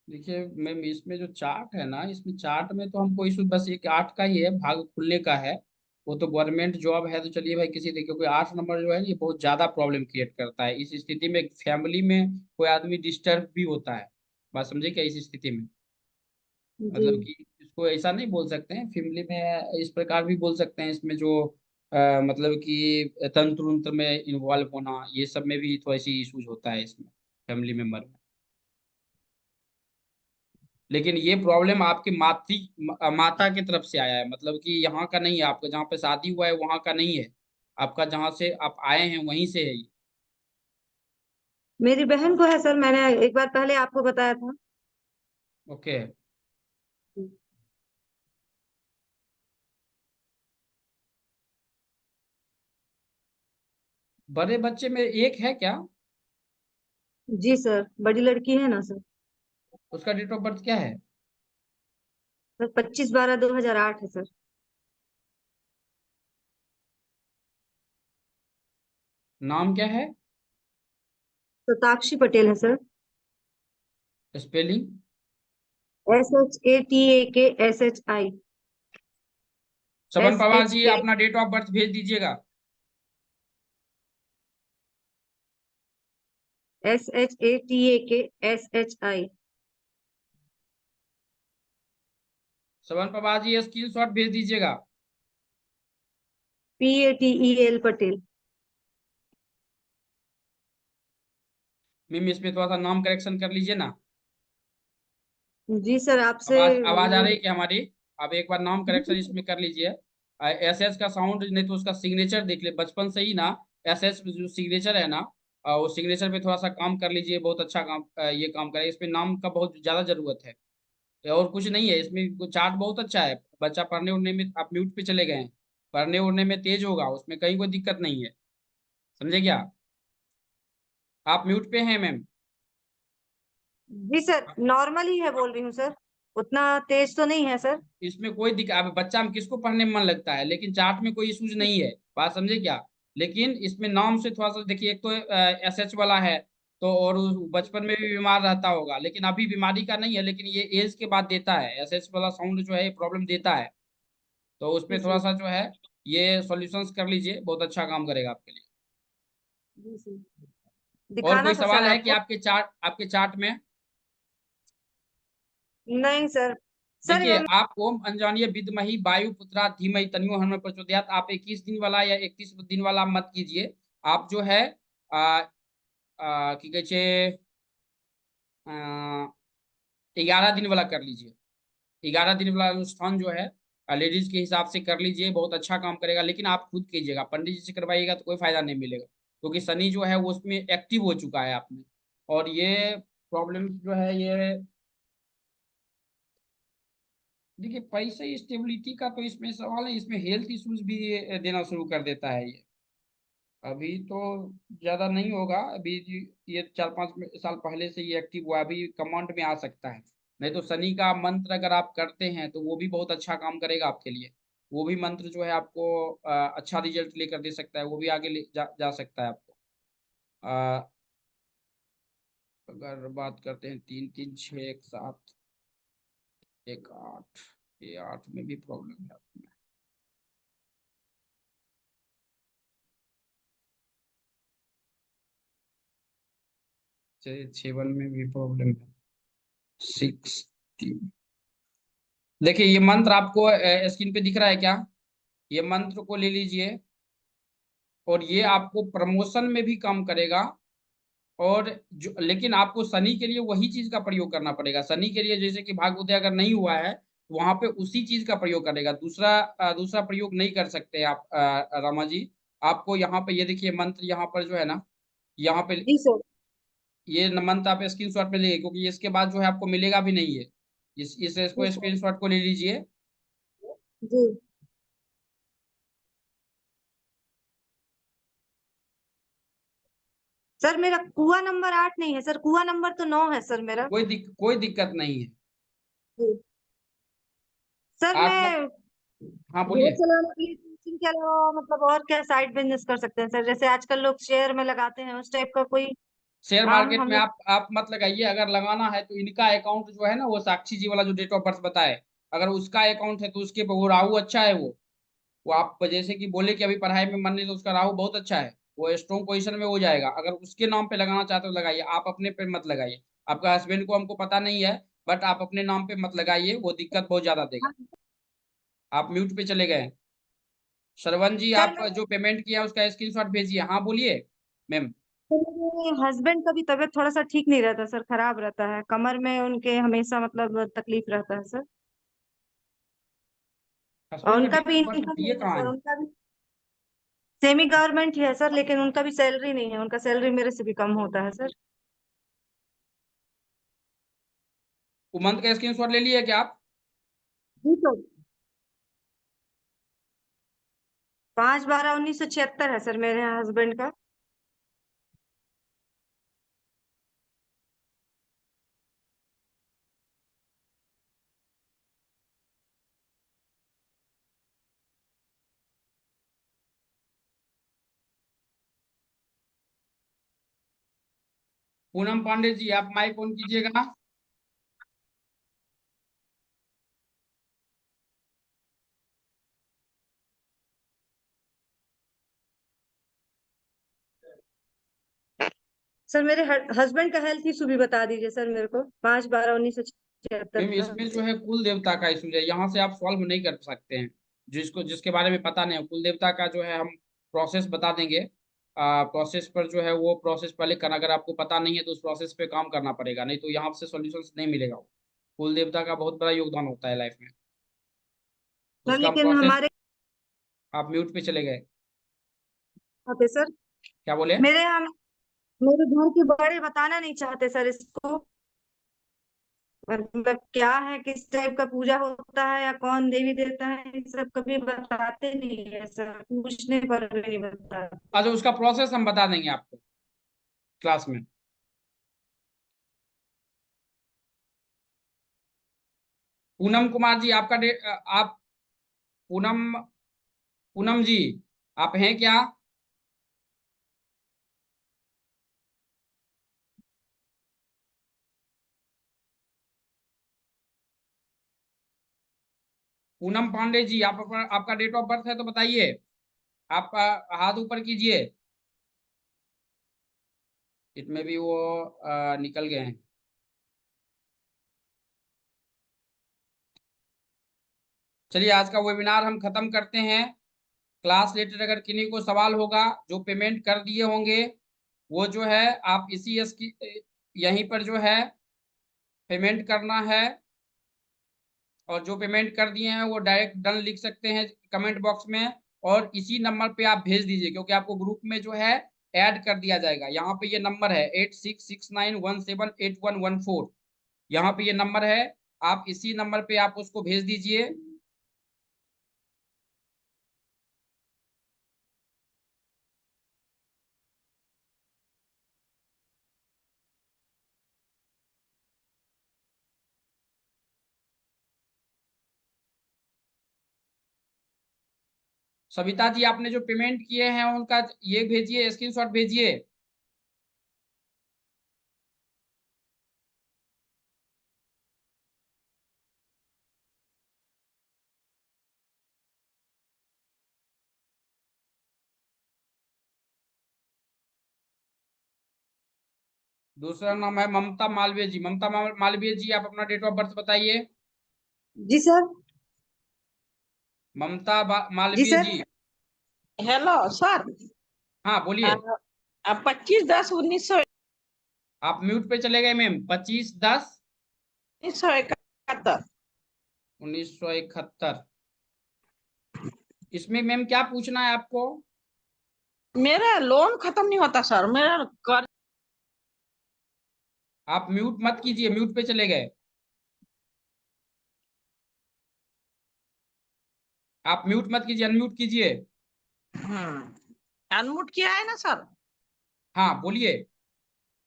देखिए मैम, इसमें जो चार्ट है ना, इसमें चार्ट में तो हमको इशू बस एक 8 का ही है, भाग खुलने का है। वो तो गवर्नमेंट जॉब है तो चलिए भाई किसी तरीके, क्योंकि 8 नंबर जो है ना, ये बहुत ज्यादा प्रॉब्लम क्रिएट करता है। इस स्थिति में फैमिली में कोई आदमी डिस्टर्ब भी होता है। बात समझे क्या? इस स्थिति में जी। मतलब कि इसको ऐसा नहीं बोल सकते हैं फैमिली में, इस प्रकार भी बोल सकते हैं इसमें जो मतलब कि तंत्र उंत्र में इन्वॉल्व होना, ये सब में भी थोड़ी सी इशूज होता है इसमें फैमिली मेंबर में। लेकिन ये प्रॉब्लम आपके माता की तरफ से आया है, मतलब कि यहाँ का नहीं है, आपका जहाँ पे शादी हुआ है वहाँ का नहीं है, आपका जहाँ से आप आए हैं वहीं से है ये। मेरी बहन को है सर, मैंने एक बार पहले आपको बताया था। ओके। बड़े बच्चे में एक है क्या? जी सर, बड़ी लड़की है ना सर। उसका डेट ऑफ बर्थ क्या है? सर 25/12/2008 है सर। नाम क्या है? शताक्षी पटेल है sir. Spelling? SHATAKSHI। Shaban S Pawar H ji, A अपना डेट ऑफ बर्थ भेज दीजिएगा। SHATAKSHI। शबन पवार जी, स्क्रीनशॉट भेज दीजिएगा। PATEL पटेल। मिम इसमें थोड़ा सा नाम करेक्शन कर लीजिए ना। जी सर, आपसे आवाज आवाज आ रही है क्या हमारी? अब एक बार नाम करेक्शन इसमें कर लीजिए। एस एस का साउंड नहीं तो उसका सिग्नेचर देख ले बचपन से ही ना। एस एस जो सिग्नेचर है ना, वो सिग्नेचर पे थोड़ा सा काम कर लीजिए, बहुत अच्छा काम ये काम करे। इसमें नाम का बहुत ज्यादा जरूरत है, और कुछ नहीं है इसमें। चार्ट बहुत अच्छा है, बच्चा पढ़ने उड़ने में, आप म्यूट पे चले गए हैं, पढ़ने उड़ने में तेज होगा, उसमें कहीं कोई दिक्कत नहीं है। समझे क्या? आप म्यूट पे हैं मैम? जी सर, नॉर्मल ही है बोल रही हूँ सर, उतना तेज तो नहीं है सर। इसमें कोई दिक्कत, अब बच्चा में किसको पढ़ने में मन लगता है, लेकिन चार्ट में कोई इशूज नहीं है, बात समझे क्या? लेकिन इसमें नाम से थोड़ा सा देखिए, एक तो एस एच वाला है, तो और बचपन में भी बीमार रहता होगा, लेकिन अभी बीमारी का नहीं है, लेकिन ये एज के बाद देता है, एस एच वाला साउंड जो है ये प्रॉब्लम देता है। तो उसमें थोड़ा जी सा जो है ये सॉल्यूशंस कर लीजिए, बहुत अच्छा काम करेगा आपके लिए। जी सर, और दिखाना कोई था सर सवाल है कि आपको। आपके चार्ट में? नहीं सर। सर देखिए, आप ओम अंजानीय विद्मही वायु पुत्रा धीमहि तन्यो हनुमत प्रचोदयात, आप 21 दिन वाला या 31 दिन वाला मत कीजिए। आप जो है की कहे छे 11 दिन वाला कर लीजिए। 11 दिन वाला अनुष्ठान जो है लेडीज के हिसाब से कर लीजिए, बहुत अच्छा काम करेगा। लेकिन आप खुद कीजिएगा, पंडित जी से करवाइएगा तो कोई फायदा नहीं मिलेगा, क्योंकि शनि जो है वो उसमें एक्टिव हो चुका है आप में। और ये प्रॉब्लम जो है ये, देखिए पैसे स्टेबिलिटी का तो इसमें सवाल है, इसमें हेल्थ इश्यूज भी ये देना शुरू कर देता है ये। अभी तो ज्यादा नहीं होगा, अभी ये 4-5 साल पहले से ये एक्टिव हुआ है, अभी कमांड में आ सकता है। नहीं तो शनि का मंत्र अगर आप करते हैं तो वो भी बहुत अच्छा काम करेगा आपके लिए। वो भी मंत्र जो है आपको अच्छा रिजल्ट लेकर दे सकता है, वो भी आगे जा सकता है आपको। अ, अगर बात करते हैं 3 3 6 1 7 1 8, ये 8 में भी प्रॉब्लम है। 7 में भी प्रॉब्लम है। 6 देखिए, ये मंत्र आपको स्क्रीन पे दिख रहा है क्या? ये मंत्र को ले लीजिए, और ये आपको प्रमोशन में भी काम करेगा। और जो, लेकिन आपको शनि के लिए वही चीज का प्रयोग करना पड़ेगा। शनि के लिए जैसे कि भाग्योदय अगर नहीं हुआ है तो वहां पे उसी चीज का प्रयोग करेगा, दूसरा प्रयोग नहीं कर सकते आप रमा जी। आपको यहाँ पे ये देखिए मंत्र, यहाँ पर जो है ना, यहाँ पे जी सर। ये मंत्र आप स्क्रीन शॉट में लीजिए, क्योंकि इसके बाद जो है आपको मिलेगा भी नहीं है। जी इसको सर। स्क्रीन शॉट को ले लीजिए। जी सर, मेरा कुआ नंबर 8 नहीं है सर, कुआ नंबर तो 9 है सर मेरा। कोई दिक्कत नहीं है। जी सर, आप मत मैं हाँ घर बोलिए। चलाने के लिए कोचिंग के अलावा मतलब और क्या साइड बिजनेस कर सकते हैं सर, जैसे आजकल लोग शेयर में लगाते हैं, उस टाइप का कोई शेयर काम मार्केट हम में लोग। आप मत लगाइए। अगर लगाना है तो इनका अकाउंट जो है ना, वो साक्षी जी वाला जो डेट ऑफ बर्थ बताए, अगर उसका अकाउंट है तो उसके वो राहु अच्छा है। वो आप जैसे कि बोले कि अभी पढ़ाई में मन नहीं, तो उसका राहु बहुत अच्छा है, वो स्ट्रॉन्ग पोजीशन में हो जाएगा। अगर उसके नाम पे लगाना चाहते हो लगाइए, आप अपने पे मत लगाइए। आपका हस्बैंड को हमको पता नहीं है, बट आप अपने नाम पे मत लगाइए, वो दिक्कत बहुत ज्यादा देगा। आप म्यूट पे चले गए। श्रवण जी, सर आप मैं जो पेमेंट किया उसका स्क्रीनशॉट भेजिए। हाँ बोलिए मैम। सर, मेरे हस्बैंड का भी तबीयत थोड़ा सा ठीक नहीं रहता सर, खराब रहता है, कमर में उनके हमेशा मतलब तकलीफ रहता है सर। और हस्बैंड का उनका डेट भी ऑफ बर्थ इनकम दिए नहीं है कहाँ सर, है? उनका भी सेमी गवर्नमेंट ही है सर, लेकिन उनका भी सैलरी नहीं है, उनका सैलरी मेरे से भी कम होता है सर। उमंग का स्क्रीनशॉट ले लिए क्या आप? जी सर। 5/12/1976 है सर मेरे हस्बैंड का। पूनम पांडे जी, आप माइक ऑन कीजिएगा। सर मेरे हस्बैंड का हेल्थ इशू भी बता दीजिए सर मेरे को, 5/12/1976 मैम का। इसमें जो है कुल देवता का इशू है, यहाँ से आप सॉल्व नहीं कर सकते हैं। जिसके बारे में पता नहीं है कुल देवता का, जो है हम प्रोसेस बता देंगे। प्रोसेस पर जो है वो प्रोसेस पहले करना, अगर आपको पता नहीं है तो उस प्रोसेस पे काम करना पड़ेगा, नहीं तो यहाँ से सॉल्यूशन नहीं मिलेगा। कुल देवता का बहुत बड़ा योगदान होता है लाइफ में, सर उसका हम लेकिन प्रोसेस। हमारे आप म्यूट पे चले गए, चाहते सर, क्या बोले? मेरे यहाँ मेरे घर के बड़े बताना नहीं चाहते सर इसको, मतलब क्या है, किस टाइप का पूजा होता है या कौन देवी देवता है, ये सब कभी बताते नहीं है सर, पूछने पर भी नहीं बताते। अच्छा, उसका प्रोसेस हम बता देंगे आपको क्लास में। पूनम कुमार जी, आपका आप पूनम पूनम जी, आप हैं क्या? पूनम पांडे जी, आपका डेट ऑफ बर्थ है तो बताइए। आपका हाथ ऊपर कीजिए। इसमें भी वो निकल गए हैं। चलिए, आज का वेबिनार हम खत्म करते हैं। क्लास रिलेटेड अगर किन्हीं को सवाल होगा, जो पेमेंट कर दिए होंगे, वो जो है आप इसी की यहीं पर जो है पेमेंट करना है। और जो पेमेंट कर दिए हैं वो डायरेक्ट डन लिख सकते हैं कमेंट बॉक्स में, और इसी नंबर पे आप भेज दीजिए, क्योंकि आपको ग्रुप में जो है ऐड कर दिया जाएगा। यहाँ पे ये नंबर है 8669178114। यहाँ पे ये नंबर है, आप इसी नंबर पे आप उसको भेज दीजिए। सविता जी, आपने जो पेमेंट किए हैं उनका ये भेजिए, स्क्रीनशॉट भेजिए। दूसरा नाम है ममता मालवीय जी। ममता मालवीय जी, आप अपना डेट ऑफ बर्थ बताइए। जी सर। ममता जी मालवीय सर। जी। Hello sir. हाँ बोलिए। 25/10/1971। आप म्यूट पे चले गए मैम। 25/10/1971। इसमें मैम क्या पूछना है आपको? मेरा लोन खत्म नहीं होता सर, मेरा कर। आप म्यूट मत कीजिए, म्यूट पे चले गए। आप म्यूट मत कीजिए, अनम्यूट कीजिए। अनम्यूट किया है ना सर। हाँ बोलिए।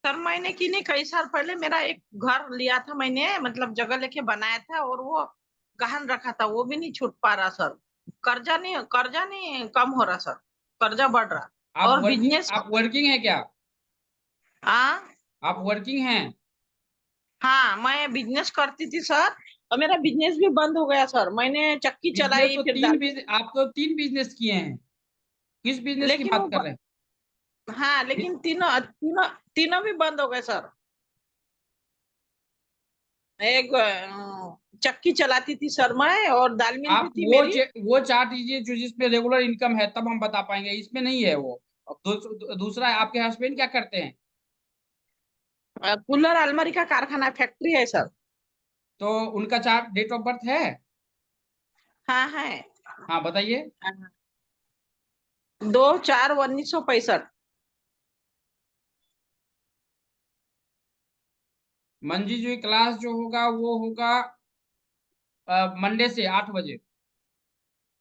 सर मैंने की नहीं, कई साल पहले मेरा एक घर लिया था मैंने, मतलब जगह लेके बनाया था, और वो गहन रखा था, वो भी नहीं छूट पा रहा सर। कर्जा नहीं कम हो रहा सर, कर्जा बढ़ रहा। और बिजनेस। आप वर्किंग है क्या? हाँ। आप वर्किंग हैं? हाँ मैं बिजनेस करती थी सर, और मेरा बिजनेस भी बंद हो गया सर, मैंने चक्की बिजनेस चलाई तो फिर तीन बिजनेस, आप तो 3 बिजनेस किए हैं। किस बिजनेस की लेकिन बात वो कर रहे हैं? हाँ लेकिन तीनों तीनों तीनों भी बंद हो गए सर। एक चक्की चलाती थी सर मैं, और दाल मिल भी आप थी मेरी। वो चार्ट दीजिए जो जिसमें रेगुलर इनकम है, तब हम बता पाएंगे। इसमें नहीं है वो। अब दूसरा है, आपके हस्बैंड क्या करते हैं? कूलर अलमारी का कारखाना फैक्ट्री है सर। तो उनका चार्ट डेट ऑफ बर्थ है? हाँ है। हाँ बताइए। 2/4/1965। मंजी जी, क्लास जो होगा वो होगा मंडे से 8 बजे।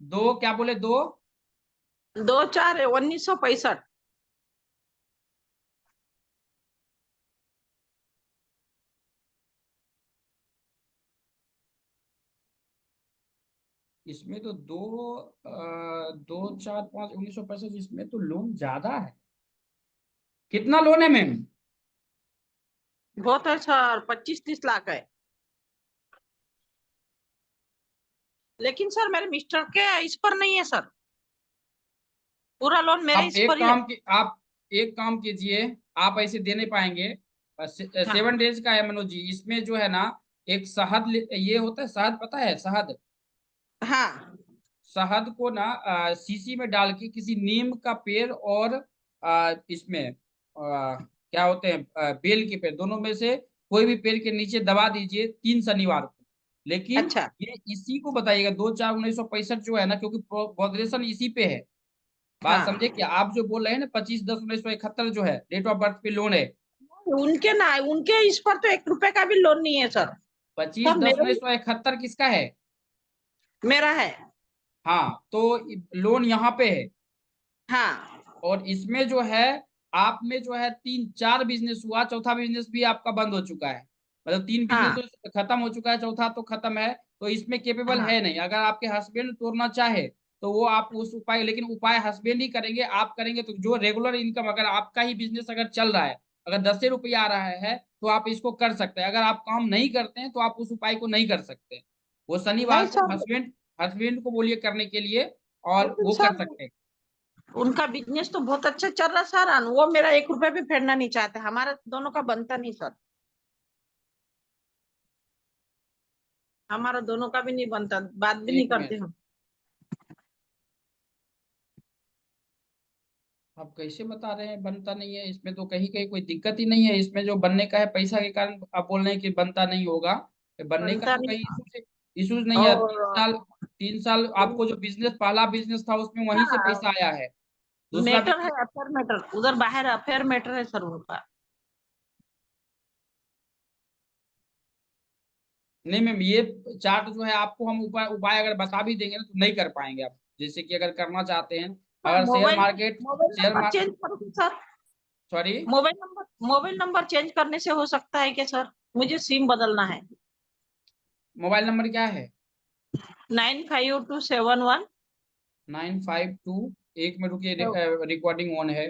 दो क्या बोले? दो 2/4/1965। इसमें तो 2/4/5/1965, इसमें तो लोन ज्यादा है। कितना लोन है मैम? बहुत है सर, 25-30 लाख है। लेकिन सर मेरे मिस्टर के इस पर नहीं है सर, पूरा लोन मेरे आप इस पर ही है। आप एक काम कीजिए, आप ऐसे दे नहीं पाएंगे। हाँ 7 डेज का है मनोज जी, इसमें जो है ना एक शहद ये होता है, शहद पता है शहद? हाँ शहद को ना शीशी में डाल के किसी नीम का पेड़ और इसमें क्या होते हैं बेल के पेड़, दोनों में से कोई भी पेड़ के नीचे दबा दीजिए 3 शनिवार को। लेकिन अच्छा ये इसी को बताइएगा 2/4/1965 जो है ना, क्योंकि प्रोग्रेशन इसी पे है। बात हाँ, समझे कि आप जो बोल रहे हैं ना 25/10/1971 जो है डेट ऑफ बर्थ पे लोन है, उनके ना, उनके इस पर तो 1 रुपए का भी लोन नहीं है सर। पच्चीस सब दस मेरा उन्नीस सौ इकहत्तर किसका है? मेरा है। हाँ, तो लोन यहाँ पे है। हाँ और इसमें जो है आप में जो है 3-4 बिजनेस हुआ, चौथा बिजनेस भी आपका बंद हो चुका है। मतलब 3 बिजनेस हाँ तो खत्म हो चुका है, चौथा तो खत्म है। तो इसमें केपेबल हाँ, है नहीं। अगर आपके हस्बैंड तोड़ना चाहे तो वो आप उस उपाय, लेकिन उपाय हस्बैंड ही करेंगे, आप करेंगे तो जो रेगुलर इनकम, अगर आपका ही बिजनेस अगर चल रहा है, अगर 10 रुपया आ रहा है तो आप इसको कर सकते हैं। अगर आप काम नहीं करते हैं तो आप उस उपाय को नहीं कर सकते। वो नहीं शनिवार को सर, हस्बैंड को बोलिए करने के लिए, और लेकिन वो कर सर सकते हैं। उनका बिजनेस तो बहुत अच्छा चल रहा सर, वो मेरा 1 रुपए भी फेरना नहीं चाहते, हमारा दोनों का बनता नहीं सर, हमारा दोनों का भी नहीं बनता, बात भी नहीं एक करते मिनट, हम। आप कैसे बता रहे हैं बनता नहीं है? इसमें तो कहीं कहीं कोई दिक्कत ही नहीं है। इसमें जो बनने का है पैसा के कारण आप बोल रहे हैं कि बनता नहीं होगा। बनने का बनता तो कहीं नहीं। इशूज नहीं है। और 3 साल आपको जो बिजनेस, पहला बिजनेस था उसमें वहीं से हाँ, पैसा आया है। दूसरा मैटर है, बिजनेस अफेयर मैटर, उधर बाहर अफेयर मैटर है सर उनका। नहीं मैम, ये चार्ट जो है आपको हम उपाय उपाय अगर बता भी देंगे ना तो नहीं कर पाएंगे आप। जैसे कि अगर करना चाहते हैं, अगर share mobile market, mobile share number market, change करो sir, sorry, mobile number change करने से हो सकता है क्या सर? मुझे सिम बदलना है। मोबाइल नंबर क्या है? 95271। 952, एक में रुकिए, रिकॉर्डिंग ऑन है।